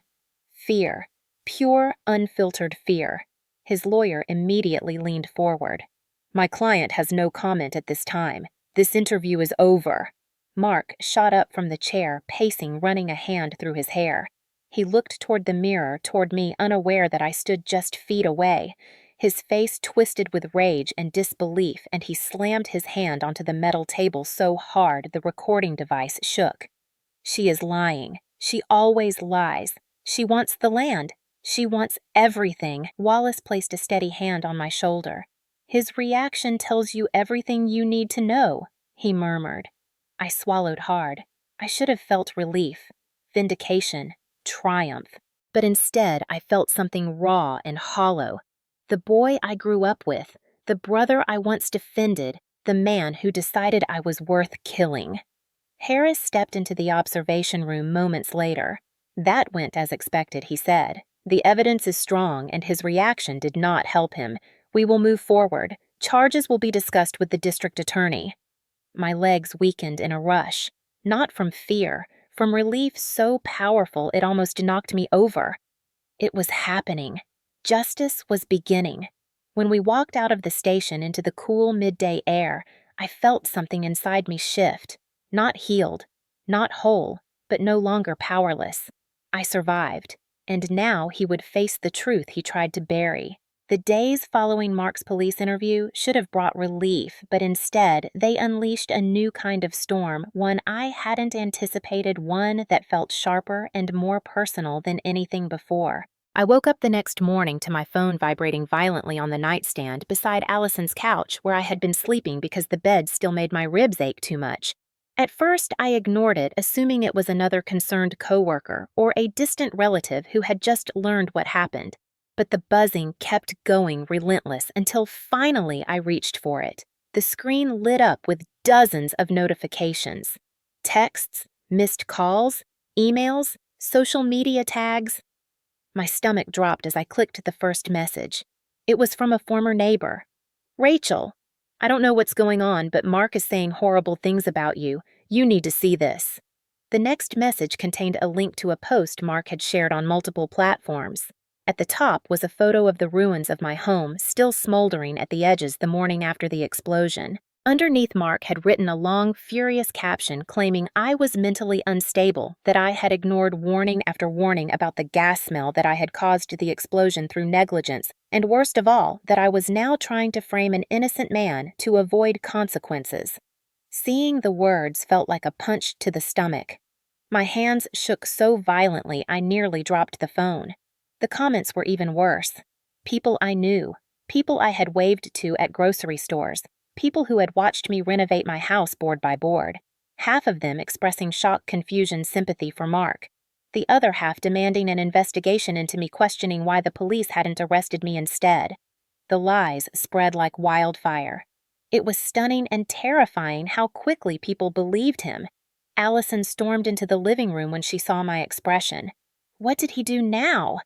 Fear. Pure, unfiltered fear. His lawyer immediately leaned forward. "My client has no comment at this time. This interview is over." Mark shot up from the chair, pacing, running a hand through his hair. He looked toward the mirror, toward me, unaware that I stood just feet away. His face twisted with rage and disbelief, and he slammed his hand onto the metal table so hard the recording device shook. She is lying. She always lies. She wants the land. She wants everything. Wallace placed a steady hand on my shoulder. His reaction tells you everything you need to know, he murmured. I swallowed hard. I should have felt relief, vindication, triumph. But instead, I felt something raw and hollow. The boy I grew up with, the brother I once defended, the man who decided I was worth killing. Harris stepped into the observation room moments later. That went as expected, he said. The evidence is strong, and his reaction did not help him. We will move forward. Charges will be discussed with the district attorney. My legs weakened in a rush, not from fear, from relief so powerful it almost knocked me over. It was happening. Justice was beginning. When we walked out of the station into the cool midday air, I felt something inside me shift. Not healed, not whole, but no longer powerless. I survived, and now he would face the truth he tried to bury. The days following Mark's police interview should have brought relief, but instead they unleashed a new kind of storm, one I hadn't anticipated, one that felt sharper and more personal than anything before. I woke up the next morning to my phone vibrating violently on the nightstand beside Allison's couch where I had been sleeping because the bed still made my ribs ache too much. At first, I ignored it, assuming it was another concerned coworker or a distant relative who had just learned what happened. But the buzzing kept going relentless until finally I reached for it. The screen lit up with dozens of notifications. Texts, missed calls, emails, social media tags. My stomach dropped as I clicked the first message. It was from a former neighbor. Rachel, I don't know what's going on, but Mark is saying horrible things about you. You need to see this. The next message contained a link to a post Mark had shared on multiple platforms. At the top was a photo of the ruins of my home, still smoldering at the edges the morning after the explosion. Underneath, Mark had written a long, furious caption claiming I was mentally unstable, that I had ignored warning after warning about the gas smell that I had caused the explosion through negligence, and worst of all, that I was now trying to frame an innocent man to avoid consequences. Seeing the words felt like a punch to the stomach. My hands shook so violently I nearly dropped the phone. The comments were even worse. People I knew, people I had waved to at grocery stores, people who had watched me renovate my house board by board, half of them expressing shock, confusion, sympathy for Mark, the other half demanding an investigation into me, questioning why the police hadn't arrested me instead. The lies spread like wildfire. It was stunning and terrifying how quickly people believed him. Allison stormed into the living room when she saw my expression. What did he do now?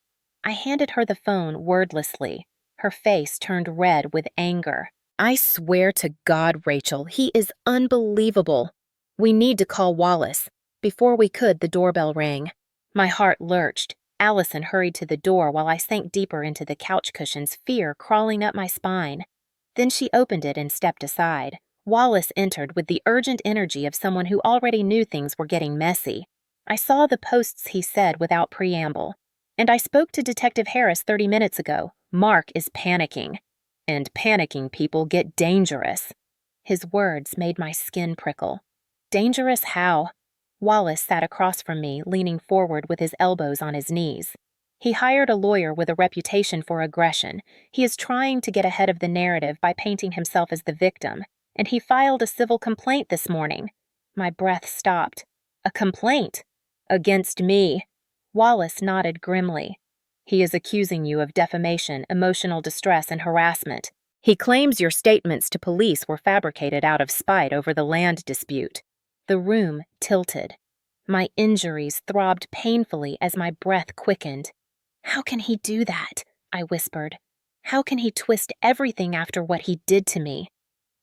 I handed her the phone wordlessly. Her face turned red with anger. I swear to God, Rachel, he is unbelievable. We need to call Wallace. Before we could, the doorbell rang. My heart lurched. Allison hurried to the door while I sank deeper into the couch cushions, fear crawling up my spine. Then she opened it and stepped aside. Wallace entered with the urgent energy of someone who already knew things were getting messy. I saw the posts he said without preamble. And I spoke to Detective Harris 30 minutes ago. Mark is panicking. And panicking people get dangerous. His words made my skin prickle. Dangerous how? Wallace sat across from me, leaning forward with his elbows on his knees. He hired a lawyer with a reputation for aggression. He is trying to get ahead of the narrative by painting himself as the victim. And he filed a civil complaint this morning. My breath stopped. A complaint? Against me? Wallace nodded grimly. He is accusing you of defamation, emotional distress, and harassment. He claims your statements to police were fabricated out of spite over the land dispute. The room tilted. My injuries throbbed painfully as my breath quickened. How can he do that? I whispered. How can he twist everything after what he did to me?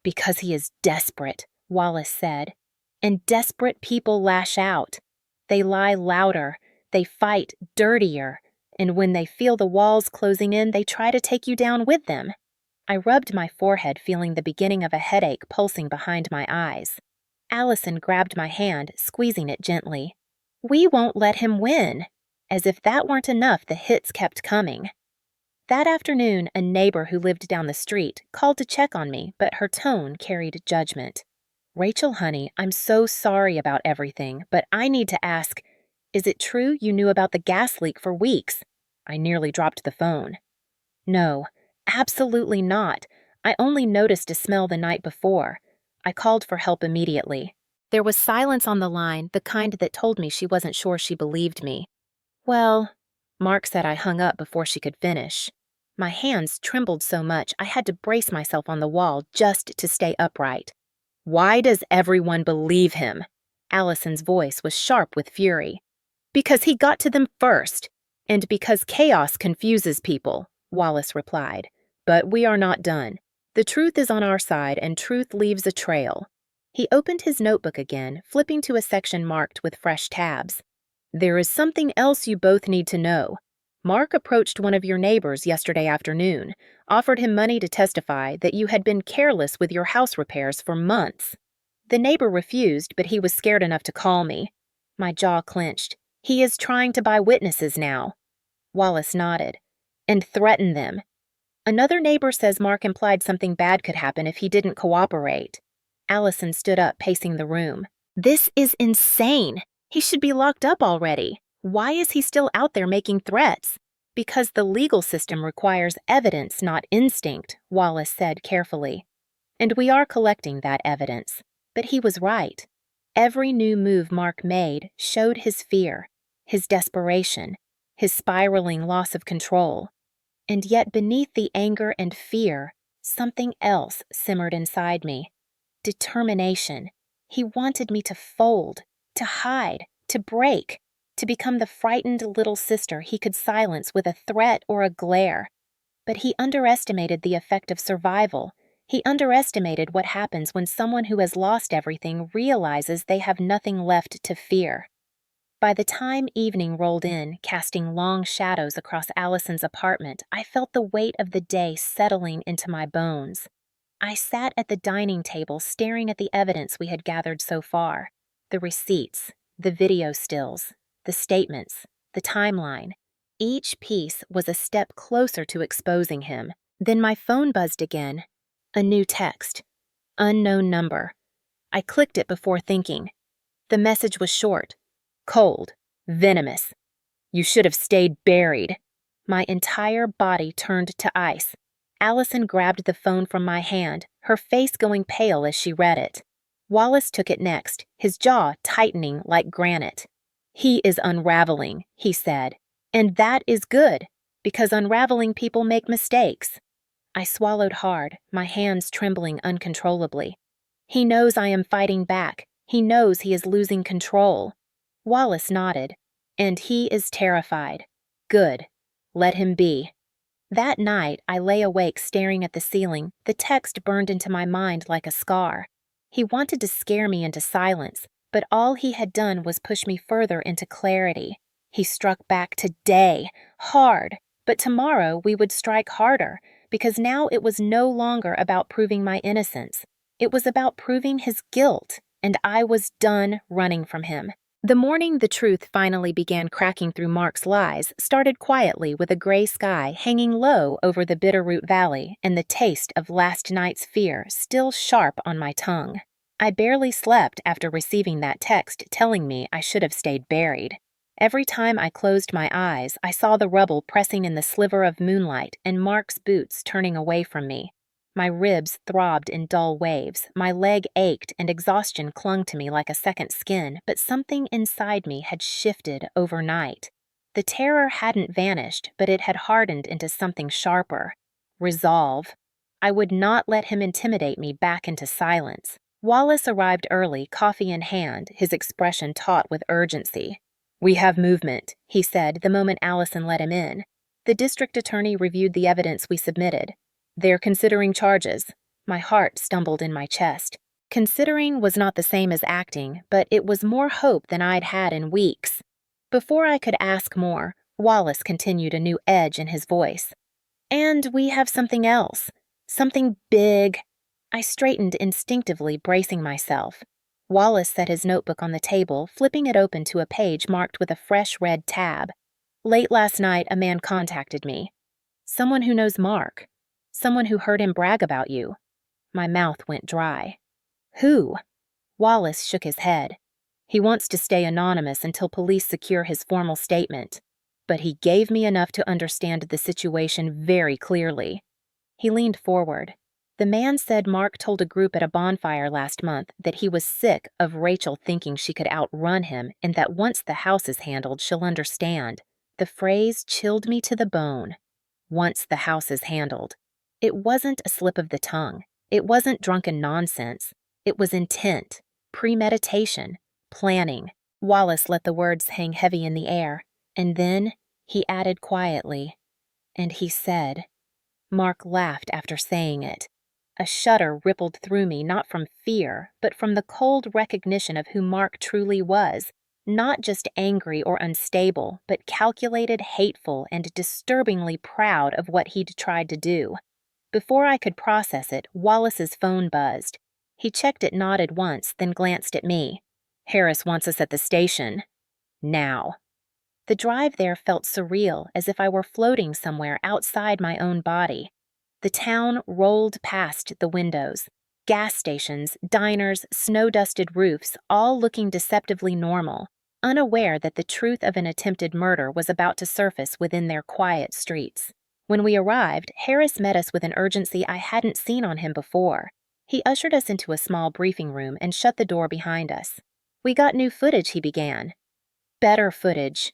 Because he is desperate, Wallace said. And desperate people lash out. They lie louder. They fight dirtier. And when they feel the walls closing in, they try to take you down with them. I rubbed my forehead, feeling the beginning of a headache pulsing behind my eyes. Allison grabbed my hand, squeezing it gently. "We won't let him win." As if that weren't enough, the hits kept coming. That afternoon, a neighbor who lived down the street called to check on me, but her tone carried judgment. "Rachel, honey, I'm so sorry about everything, but I need to ask, is it true you knew about the gas leak for weeks?" I nearly dropped the phone. "No, absolutely not. I only noticed a smell the night before." I called for help immediately. There was silence on the line, the kind that told me she wasn't sure she believed me. "Well," Mark said. I hung up before she could finish. My hands trembled so much I had to brace myself on the wall just to stay upright. "Why does everyone believe him?" Allison's voice was sharp with fury. "Because he got to them first, and because chaos confuses people," Wallace replied. "But we are not done. The truth is on our side, and truth leaves a trail." He opened his notebook again, flipping to a section marked with fresh tabs. "There is something else you both need to know. Mark approached one of your neighbors yesterday afternoon, offered him money to testify that you had been careless with your house repairs for months. The neighbor refused, but he was scared enough to call me." My jaw clenched. "He is trying to buy witnesses now." Wallace nodded. "And threaten them. Another neighbor says Mark implied something bad could happen if he didn't cooperate." Allison stood up, pacing the room. "This is insane. He should be locked up already. Why is he still out there making threats?" "Because the legal system requires evidence, not instinct," Wallace said carefully. "And we are collecting that evidence." But he was right. Every new move Mark made showed his fear, his desperation, his spiraling loss of control. And yet beneath the anger and fear, something else simmered inside me. Determination. He wanted me to fold, to hide, to break, to become the frightened little sister he could silence with a threat or a glare. But he underestimated the effect of survival. He underestimated what happens when someone who has lost everything realizes they have nothing left to fear. By the time evening rolled in, casting long shadows across Allison's apartment, I felt the weight of the day settling into my bones. I sat at the dining table staring at the evidence we had gathered so far. The receipts, the video stills, the statements, the timeline. Each piece was a step closer to exposing him. Then my phone buzzed again. A new text. Unknown number. I clicked it before thinking. The message was short. Cold. Venomous. "You should have stayed buried." My entire body turned to ice. Allison grabbed the phone from my hand, her face going pale as she read it. Wallace took it next, his jaw tightening like granite. "He is unraveling," he said. "And that is good, because unraveling people make mistakes." I swallowed hard, my hands trembling uncontrollably. "He knows I am fighting back. He knows he is losing control." Wallace nodded. "And he is terrified." "Good. Let him be." That night, I lay awake staring at the ceiling. The text burned into my mind like a scar. He wanted to scare me into silence, but all he had done was push me further into clarity. He struck back today, hard, but tomorrow we would strike harder, because now it was no longer about proving my innocence. It was about proving his guilt, and I was done running from him. The morning the truth finally began cracking through Mark's lies started quietly with a gray sky hanging low over the Bitterroot Valley and the taste of last night's fear still sharp on my tongue. I barely slept after receiving that text telling me I should have stayed buried. Every time I closed my eyes, I saw the rubble pressing in the sliver of moonlight and Mark's boots turning away from me. My ribs throbbed in dull waves, my leg ached, and exhaustion clung to me like a second skin, but something inside me had shifted overnight. The terror hadn't vanished, but it had hardened into something sharper. Resolve. I would not let him intimidate me back into silence. Wallace arrived early, coffee in hand, his expression taut with urgency. "We have movement," he said the moment Allison let him in. The district attorney reviewed the evidence we submitted. "They're considering charges." My heart stumbled in my chest. Considering was not the same as acting, but it was more hope than I'd had in weeks. Before I could ask more, Wallace continued, a new edge in his voice. "And we have something else. Something big." I straightened instinctively, bracing myself. Wallace set his notebook on the table, flipping it open to a page marked with a fresh red tab. Late last night, a man contacted me. Someone who knows Mark. Someone who heard him brag about you. My mouth went dry. Who? Wallace shook his head. He wants to stay anonymous until police secure his formal statement. But he gave me enough to understand the situation very clearly. He leaned forward. The man said Mark told a group at a bonfire last month that he was sick of Rachel thinking she could outrun him and that once the house is handled, she'll understand. The phrase chilled me to the bone. Once the house is handled. It wasn't a slip of the tongue. It wasn't drunken nonsense. It was intent, premeditation, planning. Wallace let the words hang heavy in the air, and then he added quietly, and he said. Mark laughed after saying it. A shudder rippled through me, not from fear, but from the cold recognition of who Mark truly was, not just angry or unstable, but calculated, hateful, and disturbingly proud of what he'd tried to do. Before I could process it, Wallace's phone buzzed. He checked it, nodded once, then glanced at me. Harris wants us at the station. Now. The drive there felt surreal, as if I were floating somewhere outside my own body. The town rolled past the windows. Gas stations, diners, snow-dusted roofs, all looking deceptively normal, unaware that the truth of an attempted murder was about to surface within their quiet streets. When we arrived, Harris met us with an urgency I hadn't seen on him before. He ushered us into a small briefing room and shut the door behind us. We got new footage, he began. Better footage.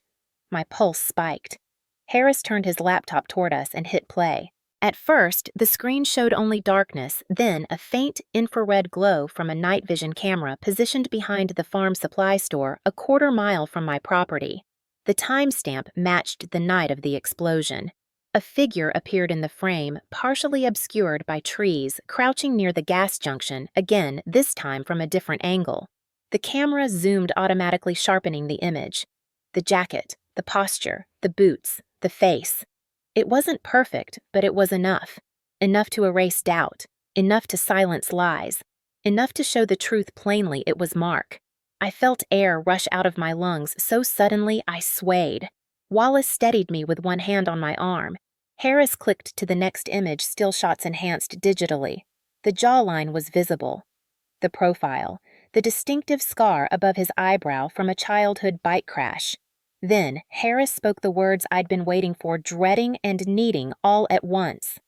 My pulse spiked. Harris turned his laptop toward us and hit play. At first, the screen showed only darkness, then a faint infrared glow from a night vision camera positioned behind the farm supply store a quarter-mile from my property. The timestamp matched the night of the explosion. A figure appeared in the frame, partially obscured by trees, crouching near the gas junction, again, this time from a different angle. The camera zoomed, automatically sharpening the image. The jacket, the posture, the boots, the face. It wasn't perfect, but it was enough. Enough to erase doubt. Enough to silence lies. Enough to show the truth plainly. It was Mark. I felt air rush out of my lungs so suddenly I swayed. Wallace steadied me with one hand on my arm. Harris clicked to the next image, still shots enhanced digitally. The jawline was visible. The profile. The distinctive scar above his eyebrow from a childhood bike crash. Then, Harris spoke the words I'd been waiting for, dreading and needing all at once.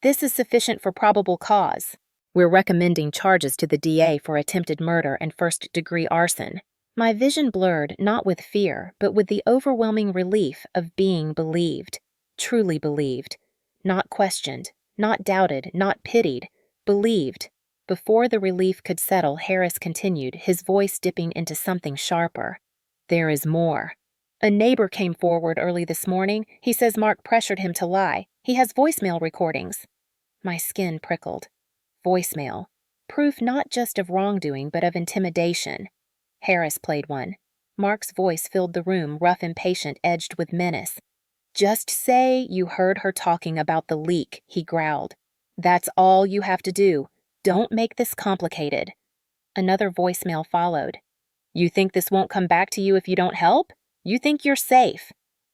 This is sufficient for probable cause. We're recommending charges to the DA for attempted murder and first-degree arson. My vision blurred, not with fear, but with the overwhelming relief of being believed. Truly believed. Not questioned, not doubted, not pitied. Believed. Before the relief could settle, Harris continued, his voice dipping into something sharper. There is more. A neighbor came forward early this morning. He says Mark pressured him to lie. He has voicemail recordings. My skin prickled. Voicemail. Proof not just of wrongdoing, but of intimidation. Harris played one. Mark's voice filled the room, rough, impatient, edged with menace. Just say you heard her talking about the leak, he growled. That's all you have to do. Don't make this complicated. Another voicemail followed. You think this won't come back to you if you don't help? You think you're safe.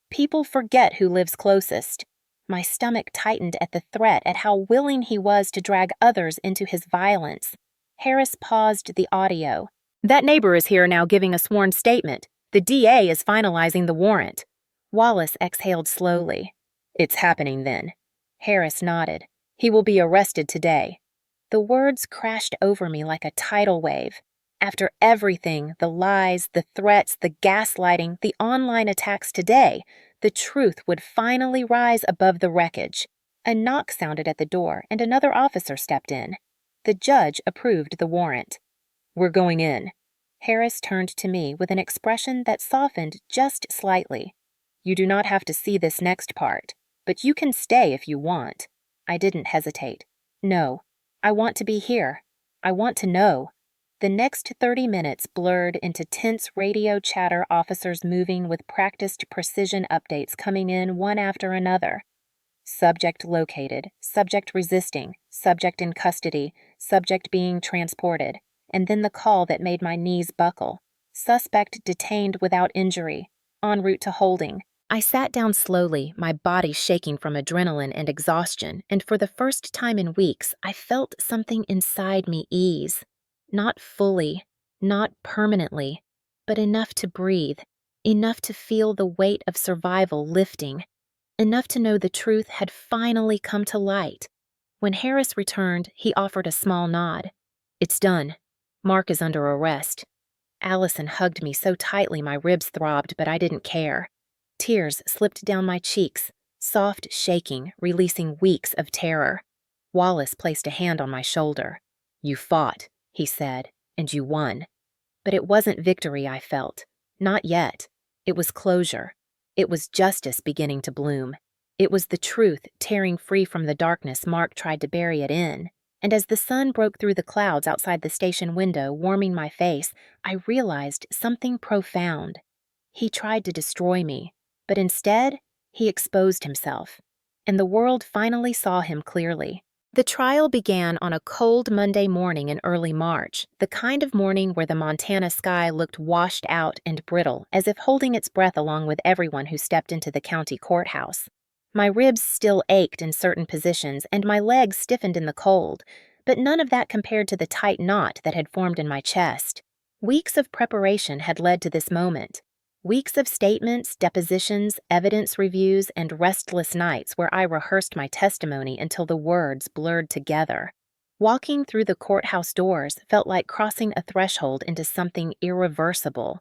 People forget who lives closest. My stomach tightened at the threat, at how willing he was to drag others into his violence. Harris paused the audio. That neighbor is here now giving a sworn statement. The DA is finalizing the warrant. Wallace exhaled slowly. It's happening then. Harris nodded. He will be arrested today. The words crashed over me like a tidal wave. After everything, the lies, the threats, the gaslighting, the online attacks today, the truth would finally rise above the wreckage. A knock sounded at the door, and another officer stepped in. The judge approved the warrant. We're going in. Harris turned to me with an expression that softened just slightly. You do not have to see this next part, but you can stay if you want. I didn't hesitate. No, I want to be here. I want to know. The next 30 minutes blurred into tense radio chatter, officers moving with practiced precision, updates coming in one after another. Subject located, subject resisting, subject in custody, subject being transported. and then the call that made my knees buckle. Suspect detained without injury, en route to holding. I sat down slowly, my body shaking from adrenaline and exhaustion, and for the first time in weeks, I felt something inside me ease. Not fully, not permanently, but enough to breathe, enough to feel the weight of survival lifting, enough to know the truth had finally come to light. When Harris returned, he offered a small nod. "It's done. Mark is under arrest." Allison hugged me so tightly my ribs throbbed, but I didn't care. Tears slipped down my cheeks, soft shaking, releasing weeks of terror. Wallace placed a hand on my shoulder. "You fought," he said, "and you won." But it wasn't victory I felt. Not yet. It was closure. It was justice beginning to bloom. It was the truth tearing free from the darkness Mark tried to bury it in. And as the sun broke through the clouds outside the station window, warming my face, I realized something profound. He tried to destroy me, but instead, he exposed himself. And the world finally saw him clearly. The trial began on a cold Monday morning in early March, the kind of morning where the Montana sky looked washed out and brittle, as if holding its breath along with everyone who stepped into the county courthouse. My ribs still ached in certain positions, and my legs stiffened in the cold, but none of that compared to the tight knot that had formed in my chest. Weeks of preparation had led to this moment. Weeks of statements, depositions, evidence reviews, and restless nights where I rehearsed my testimony until the words blurred together. Walking through the courthouse doors felt like crossing a threshold into something irreversible.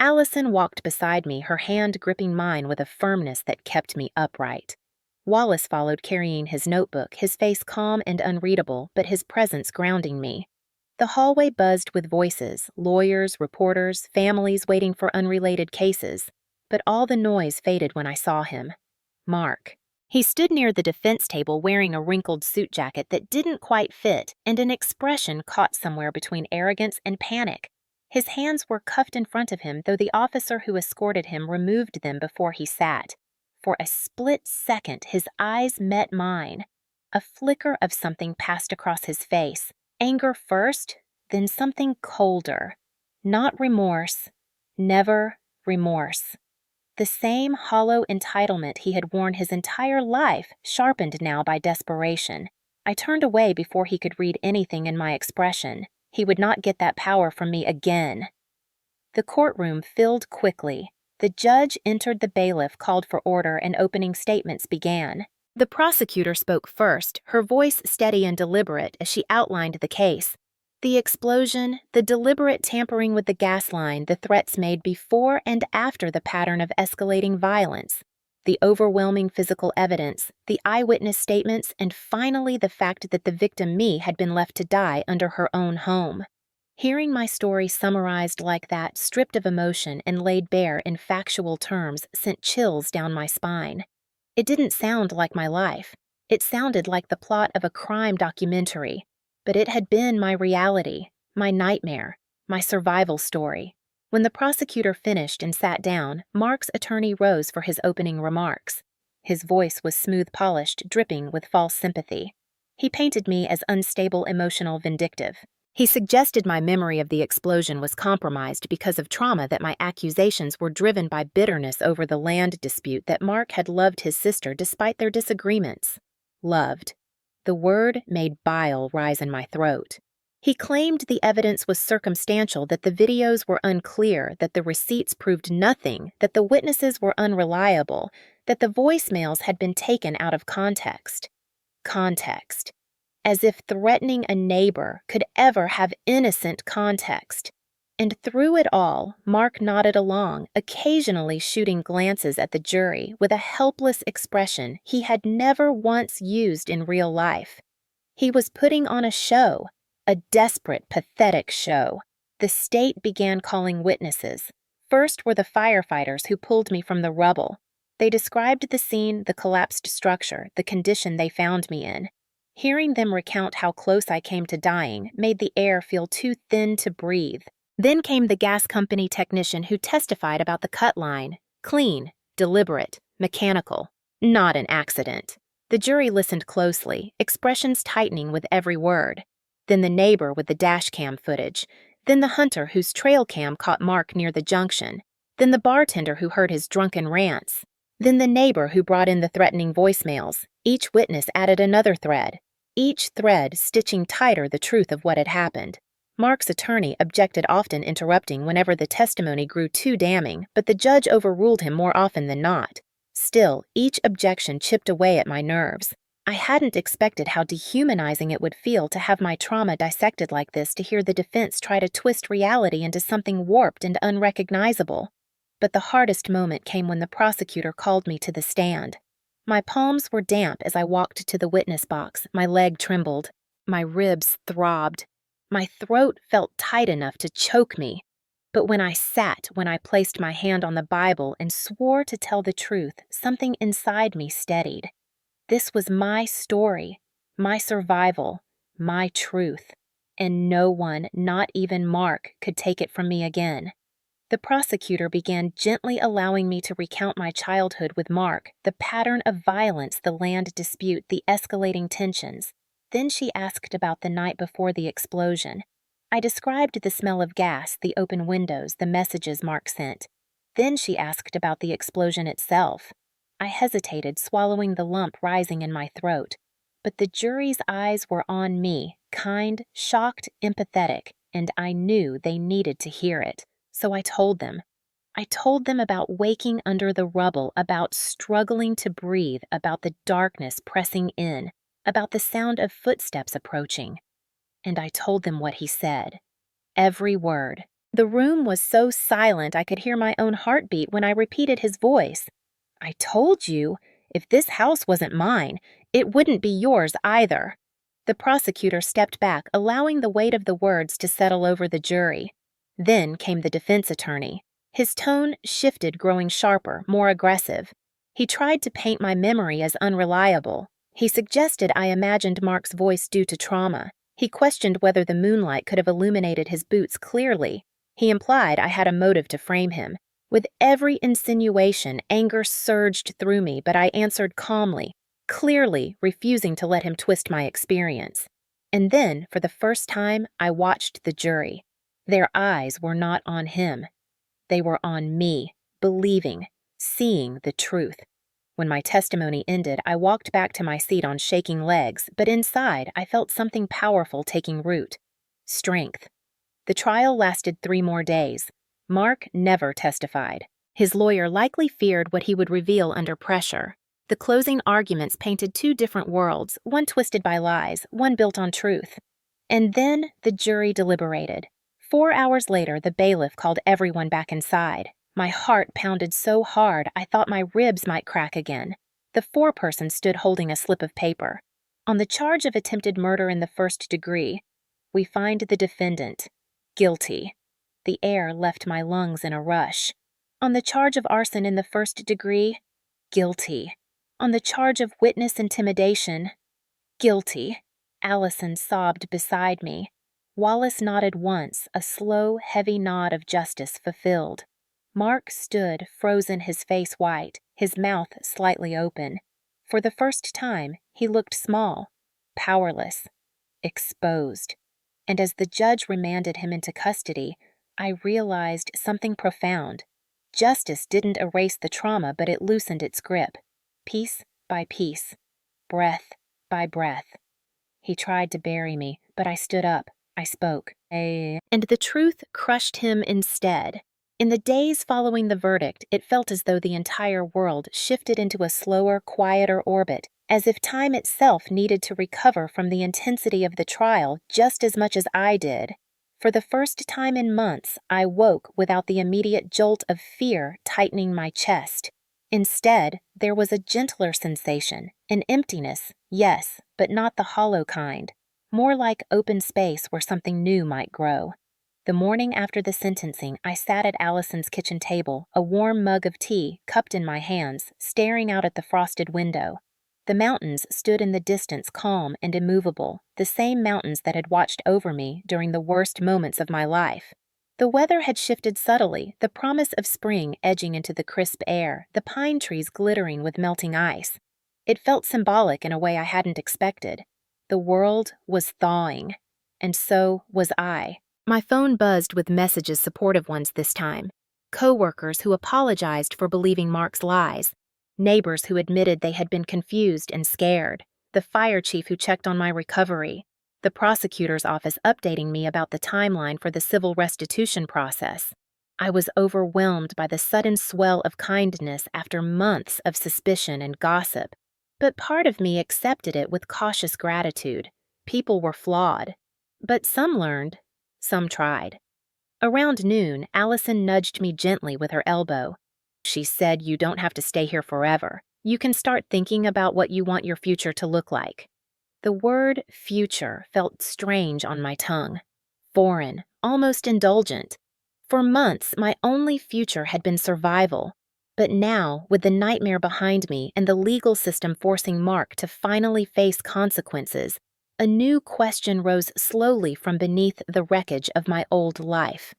Allison walked beside me, her hand gripping mine with a firmness that kept me upright. Wallace followed carrying his notebook, his face calm and unreadable, but his presence grounding me. The hallway buzzed with voices, lawyers, reporters, families waiting for unrelated cases, but all the noise faded when I saw him. Mark. He stood near the defense table wearing a wrinkled suit jacket that didn't quite fit and an expression caught somewhere between arrogance and panic. His hands were cuffed in front of him, though the officer who escorted him removed them before he sat. For a split second, his eyes met mine. A flicker of something passed across his face. Anger first, then something colder. Not remorse. Never remorse. The same hollow entitlement he had worn his entire life, sharpened now by desperation. I turned away before he could read anything in my expression. He would not get that power from me again. The courtroom filled quickly. The judge entered the bailiff, called for order, and opening statements began. The prosecutor spoke first, her voice steady and deliberate as she outlined the case. The explosion, the deliberate tampering with the gas line, the threats made before and after the pattern of escalating violence, the overwhelming physical evidence, the eyewitness statements, and finally the fact that the victim, me, had been left to die under her own home. Hearing my story summarized like that, stripped of emotion and laid bare in factual terms, sent chills down my spine. It didn't sound like my life. It sounded like the plot of a crime documentary. But it had been my reality, my nightmare, my survival story. When the prosecutor finished and sat down, Mark's attorney rose for his opening remarks. His voice was smooth-polished, dripping with false sympathy. He painted me as unstable, emotional, vindictive. He suggested my memory of the explosion was compromised because of trauma, that my accusations were driven by bitterness over the land dispute, that Mark had loved his sister despite their disagreements. Loved. The word made bile rise in my throat. He claimed the evidence was circumstantial, that the videos were unclear, that the receipts proved nothing, that the witnesses were unreliable, that the voicemails had been taken out of context. Context. As if threatening a neighbor could ever have innocent context. And through it all, Mark nodded along, occasionally shooting glances at the jury with a helpless expression he had never once used in real life. He was putting on a show, a desperate, pathetic show. The state began calling witnesses. First were the firefighters who pulled me from the rubble. They described the scene, the collapsed structure, the condition they found me in. Hearing them recount how close I came to dying made the air feel too thin to breathe. Then came the gas company technician who testified about the cut line. Clean, deliberate, mechanical. Not an accident. The jury listened closely, expressions tightening with every word. then the neighbor with the dash cam footage, then the hunter whose trail cam caught Mark near the junction, then the bartender who heard his drunken rants, then the neighbor who brought in the threatening voicemails. Each witness added another thread, each thread stitching tighter the truth of what had happened. Mark's attorney objected, often interrupting whenever the testimony grew too damning, but the judge overruled him more often than not. Still, each objection chipped away at my nerves. I hadn't expected how dehumanizing it would feel to have my trauma dissected like this, to hear the defense try to twist reality into something warped and unrecognizable. But the hardest moment came when the prosecutor called me to the stand. My palms were damp as I walked to the witness box. My leg trembled. My ribs throbbed. My throat felt tight enough to choke me. But when I placed my hand on the Bible and swore to tell the truth, something inside me steadied. This was my story, my survival, my truth, and no one, not even Mark, could take it from me again. The prosecutor began gently allowing me to recount my childhood with Mark, the pattern of violence, the land dispute, the escalating tensions. Then she asked about the night before the explosion. I described the smell of gas, the open windows, the messages Mark sent. Then she asked about the explosion itself. I hesitated, swallowing the lump rising in my throat. But the jury's eyes were on me, kind, shocked, empathetic, and I knew they needed to hear it. So I told them. I told them about waking under the rubble, about struggling to breathe, about the darkness pressing in, about the sound of footsteps approaching. And I told them what he said. Every word. The room was so silent I could hear my own heartbeat when I repeated his voice. I told you, if this house wasn't mine, it wouldn't be yours either. The prosecutor stepped back, allowing the weight of the words to settle over the jury. Then came the defense attorney. His tone shifted, growing sharper, more aggressive. He tried to paint my memory as unreliable. He suggested I imagined Mark's voice due to trauma. He questioned whether the moonlight could have illuminated his boots clearly. He implied I had a motive to frame him. With every insinuation, anger surged through me, but I answered calmly, clearly refusing to let him twist my experience. And then, for the first time, I watched the jury. Their eyes were not on him. They were on me, believing, seeing the truth. When my testimony ended, I walked back to my seat on shaking legs, but inside I felt something powerful taking root. Strength. The trial lasted 3 more days. Mark never testified. His lawyer likely feared what he would reveal under pressure. The closing arguments painted 2 different worlds, one twisted by lies, one built on truth. And then the jury deliberated. 4 hours later, the bailiff called everyone back inside. My heart pounded so hard I thought my ribs might crack again. The foreperson stood holding a slip of paper. On the charge of attempted murder in the 1st degree, we find the defendant guilty. The air left my lungs in a rush. On the charge of arson in the 1st degree, guilty. On the charge of witness intimidation, guilty. Allison sobbed beside me. Wallace nodded once, a slow, heavy nod of justice fulfilled. Mark stood, frozen, his face white, his mouth slightly open. For the first time, he looked small, powerless, exposed. And as the judge remanded him into custody, I realized something profound. Justice didn't erase the trauma, but it loosened its grip, piece by piece, breath by breath. He tried to bury me, but I stood up. I spoke. And the truth crushed him instead. In the days following the verdict, it felt as though the entire world shifted into a slower, quieter orbit, as if time itself needed to recover from the intensity of the trial just as much as I did. For the first time in months, I woke without the immediate jolt of fear tightening my chest. Instead, there was a gentler sensation, an emptiness, yes, but not the hollow kind. More like open space where something new might grow. The morning after the sentencing, I sat at Allison's kitchen table, a warm mug of tea cupped in my hands, staring out at the frosted window. The mountains stood in the distance, calm and immovable, the same mountains that had watched over me during the worst moments of my life. The weather had shifted subtly, the promise of spring edging into the crisp air, the pine trees glittering with melting ice. It felt symbolic in a way I hadn't expected. The world was thawing. and so was I. My phone buzzed with messages, supportive ones this time. Coworkers who apologized for believing Mark's lies. Neighbors who admitted they had been confused and scared. The fire chief who checked on my recovery. The prosecutor's office updating me about the timeline for the civil restitution process. I was overwhelmed by the sudden swell of kindness after months of suspicion and gossip. But part of me accepted it with cautious gratitude. People were flawed. But some learned, some tried. Around noon, Allison nudged me gently with her elbow. She said, "You don't have to stay here forever. You can start thinking about what you want your future to look like." The word future felt strange on my tongue. Foreign, almost indulgent. For months, my only future had been survival. But now, with the nightmare behind me and the legal system forcing Mark to finally face consequences, a new question rose slowly from beneath the wreckage of my old life.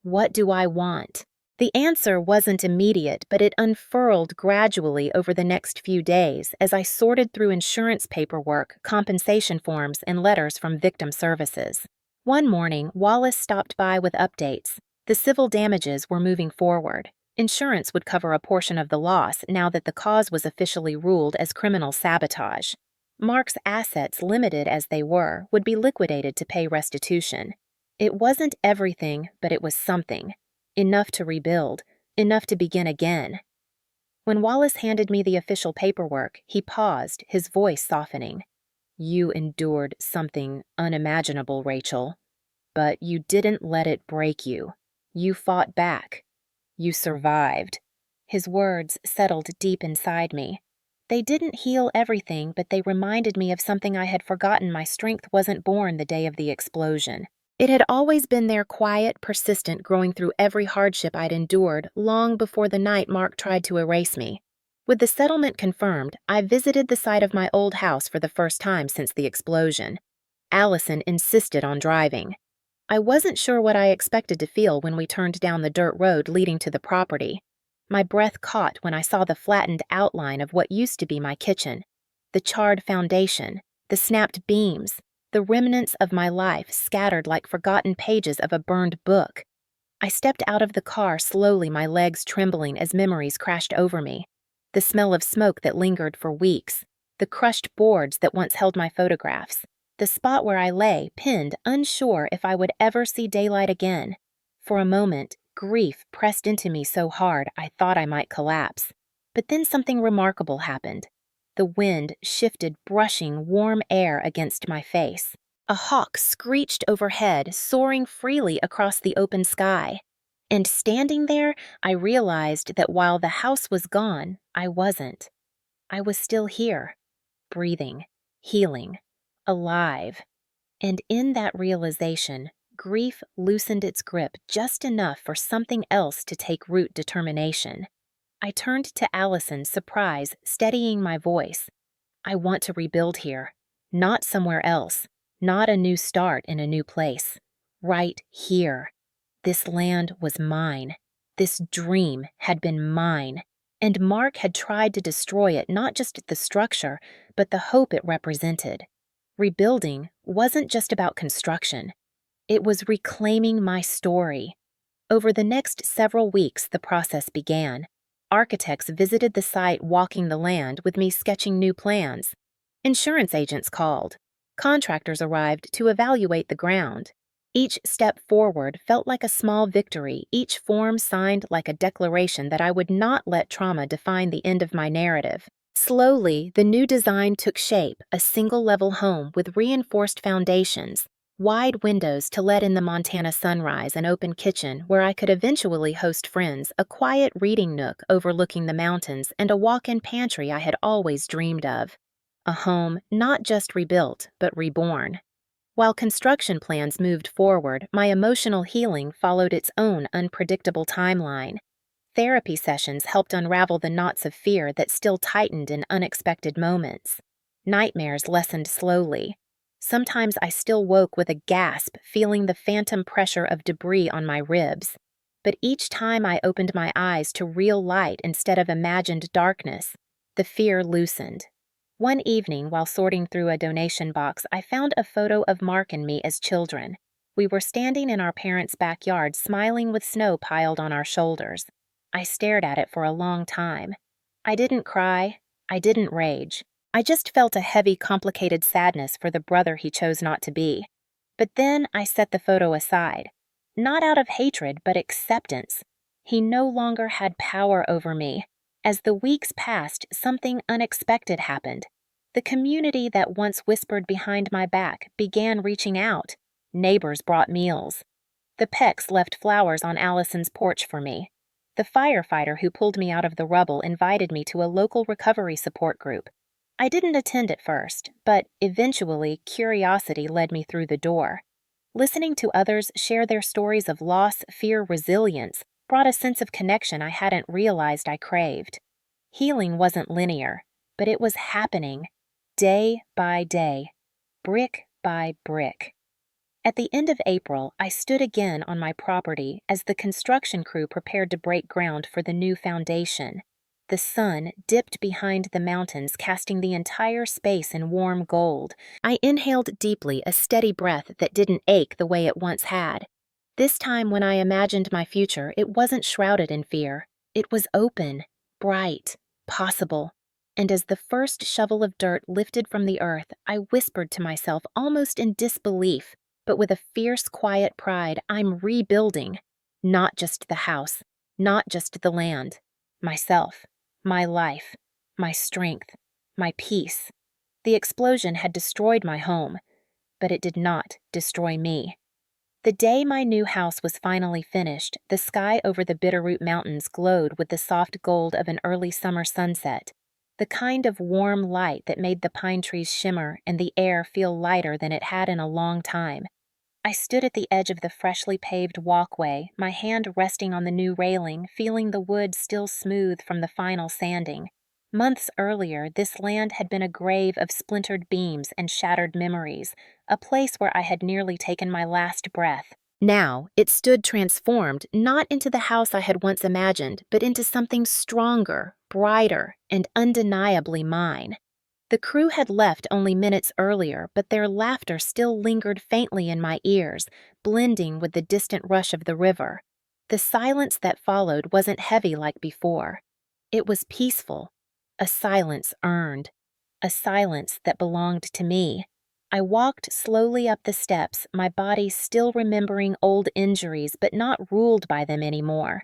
What do I want? The answer wasn't immediate, but it unfurled gradually over the next few days as I sorted through insurance paperwork, compensation forms, and letters from victim services. One morning, Wallace stopped by with updates. The civil damages were moving forward. Insurance would cover a portion of the loss now that the cause was officially ruled as criminal sabotage. Mark's assets, limited as they were, would be liquidated to pay restitution. It wasn't everything, but it was something. Enough to rebuild, enough to begin again. When Wallace handed me the official paperwork, he paused, his voice softening. "You endured something unimaginable, Rachel. But you didn't let it break you. You fought back. You survived." His words settled deep inside me. They didn't heal everything, but they reminded me of something I had forgotten. My strength wasn't born the day of the explosion. It had always been there, quiet, persistent, growing through every hardship I'd endured long before the night Mark tried to erase me. With the settlement confirmed, I visited the site of my old house for the first time since the explosion. Allison insisted on driving. I wasn't sure what I expected to feel when we turned down the dirt road leading to the property. My breath caught when I saw the flattened outline of what used to be my kitchen. The charred foundation, the snapped beams, the remnants of my life scattered like forgotten pages of a burned book. I stepped out of the car slowly, my legs trembling as memories crashed over me. The smell of smoke that lingered for weeks, the crushed boards that once held my photographs, the spot where I lay, pinned, unsure if I would ever see daylight again. For a moment, grief pressed into me so hard I thought I might collapse. But then something remarkable happened. The wind shifted, brushing warm air against my face. A hawk screeched overhead, soaring freely across the open sky. And standing there, I realized that while the house was gone, I wasn't. I was still here, breathing, healing, alive. And in that realization, grief loosened its grip just enough for something else to take root: determination. I turned to Allison, surprise steadying my voice. "I want to rebuild here. Not somewhere else. Not a new start in a new place. Right here. This land was mine. This dream had been mine. And Mark had tried to destroy it, not just the structure, but the hope it represented. Rebuilding wasn't just about construction. It was reclaiming my story." Over the next several weeks, the process began. Architects visited the site, walking the land, with me sketching new plans. Insurance agents called. Contractors arrived to evaluate the ground. Each step forward felt like a small victory, each form signed like a declaration that I would not let trauma define the end of my narrative. Slowly, the new design took shape: a single-level home with reinforced foundations, wide windows to let in the Montana sunrise, an open kitchen where I could eventually host friends, a quiet reading nook overlooking the mountains, and a walk-in pantry I had always dreamed of. A home not just rebuilt, but reborn. While construction plans moved forward, my emotional healing followed its own unpredictable timeline. Therapy sessions helped unravel the knots of fear that still tightened in unexpected moments. Nightmares lessened slowly. Sometimes I still woke with a gasp, feeling the phantom pressure of debris on my ribs. But each time I opened my eyes to real light instead of imagined darkness, the fear loosened. One evening, while sorting through a donation box, I found a photo of Mark and me as children. We were standing in our parents' backyard, smiling with snow piled on our shoulders. I stared at it for a long time. I didn't cry. I didn't rage. I just felt a heavy, complicated sadness for the brother he chose not to be. But then I set the photo aside. Not out of hatred, but acceptance. He no longer had power over me. As the weeks passed, something unexpected happened. The community that once whispered behind my back began reaching out. Neighbors brought meals. The Pecks left flowers on Allison's porch for me. The firefighter who pulled me out of the rubble invited me to a local recovery support group. I didn't attend at first, but eventually curiosity led me through the door. Listening to others share their stories of loss, fear, resilience brought a sense of connection I hadn't realized I craved. Healing wasn't linear, but it was happening, day by day, brick by brick. At the end of April, I stood again on my property as the construction crew prepared to break ground for the new foundation. The sun dipped behind the mountains, casting the entire space in warm gold. I inhaled deeply, a steady breath that didn't ache the way it once had. This time, when I imagined my future, it wasn't shrouded in fear. It was open, bright, possible. And as the first shovel of dirt lifted from the earth, I whispered to myself, almost in disbelief, but with a fierce, quiet pride, I'm rebuilding. Not just the house, not just the land. Myself, my life, my strength, my peace. The explosion had destroyed my home, but it did not destroy me. The day my new house was finally finished, the sky over the Bitterroot Mountains glowed with the soft gold of an early summer sunset, the kind of warm light that made the pine trees shimmer and the air feel lighter than it had in a long time. I stood at the edge of the freshly paved walkway, my hand resting on the new railing, feeling the wood still smooth from the final sanding. Months earlier, this land had been a grave of splintered beams and shattered memories, a place where I had nearly taken my last breath. Now, it stood transformed, not into the house I had once imagined, but into something stronger, brighter, and undeniably mine. The crew had left only minutes earlier, but their laughter still lingered faintly in my ears, blending with the distant rush of the river. The silence that followed wasn't heavy like before. It was peaceful, a silence earned, a silence that belonged to me. I walked slowly up the steps, my body still remembering old injuries but not ruled by them anymore.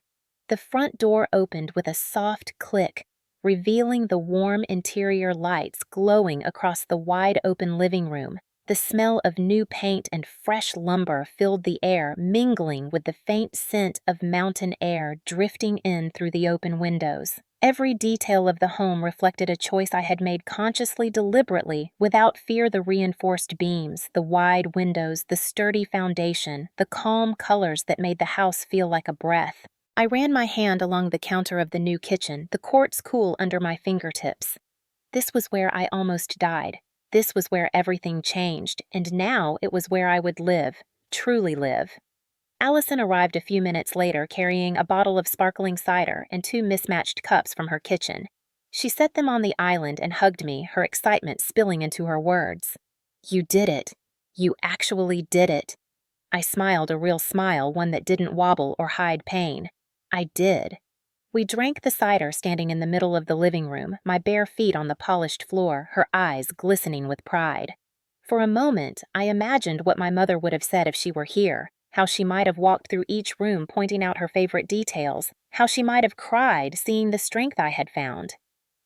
The front door opened with a soft click, revealing the warm interior lights glowing across the wide-open living room. The smell of new paint and fresh lumber filled the air, mingling with the faint scent of mountain air drifting in through the open windows. Every detail of the home reflected a choice I had made consciously, deliberately, without fear. The reinforced beams, the wide windows, the sturdy foundation, the calm colors that made the house feel like a breath. I ran my hand along the counter of the new kitchen, the quartz cool under my fingertips. This was where I almost died. This was where everything changed, and now it was where I would live, truly live. Allison arrived a few minutes later carrying a bottle of sparkling cider and two mismatched cups from her kitchen. She set them on the island and hugged me, her excitement spilling into her words. "You did it. You actually did it." I smiled, a real smile, one that didn't wobble or hide pain. I did. We drank the cider standing in the middle of the living room, my bare feet on the polished floor, her eyes glistening with pride. For a moment, I imagined what my mother would have said if she were here, how she might have walked through each room pointing out her favorite details, how she might have cried seeing the strength I had found.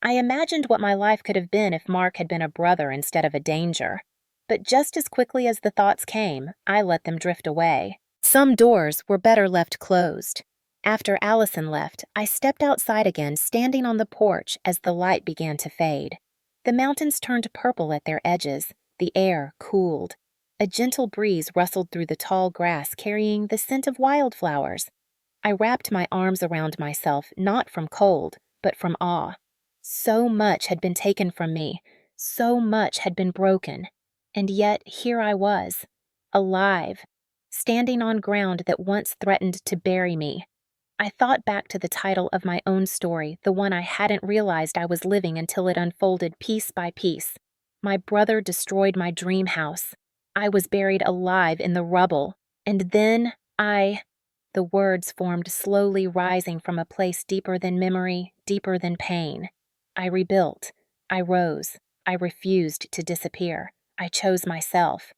I imagined what my life could have been if Mark had been a brother instead of a danger. But just as quickly as the thoughts came, I let them drift away. Some doors were better left closed. After Allison left, I stepped outside again, standing on the porch as the light began to fade. The mountains turned purple at their edges. The air cooled. A gentle breeze rustled through the tall grass, carrying the scent of wildflowers. I wrapped my arms around myself, not from cold, but from awe. So much had been taken from me. So much had been broken. And yet here I was, alive, standing on ground that once threatened to bury me. I thought back to the title of my own story, the one I hadn't realized I was living until it unfolded piece by piece. My brother destroyed my dream house. I was buried alive in the rubble. And then the words formed slowly rising from a place deeper than memory, deeper than pain. I rebuilt. I rose. I refused to disappear. I chose myself.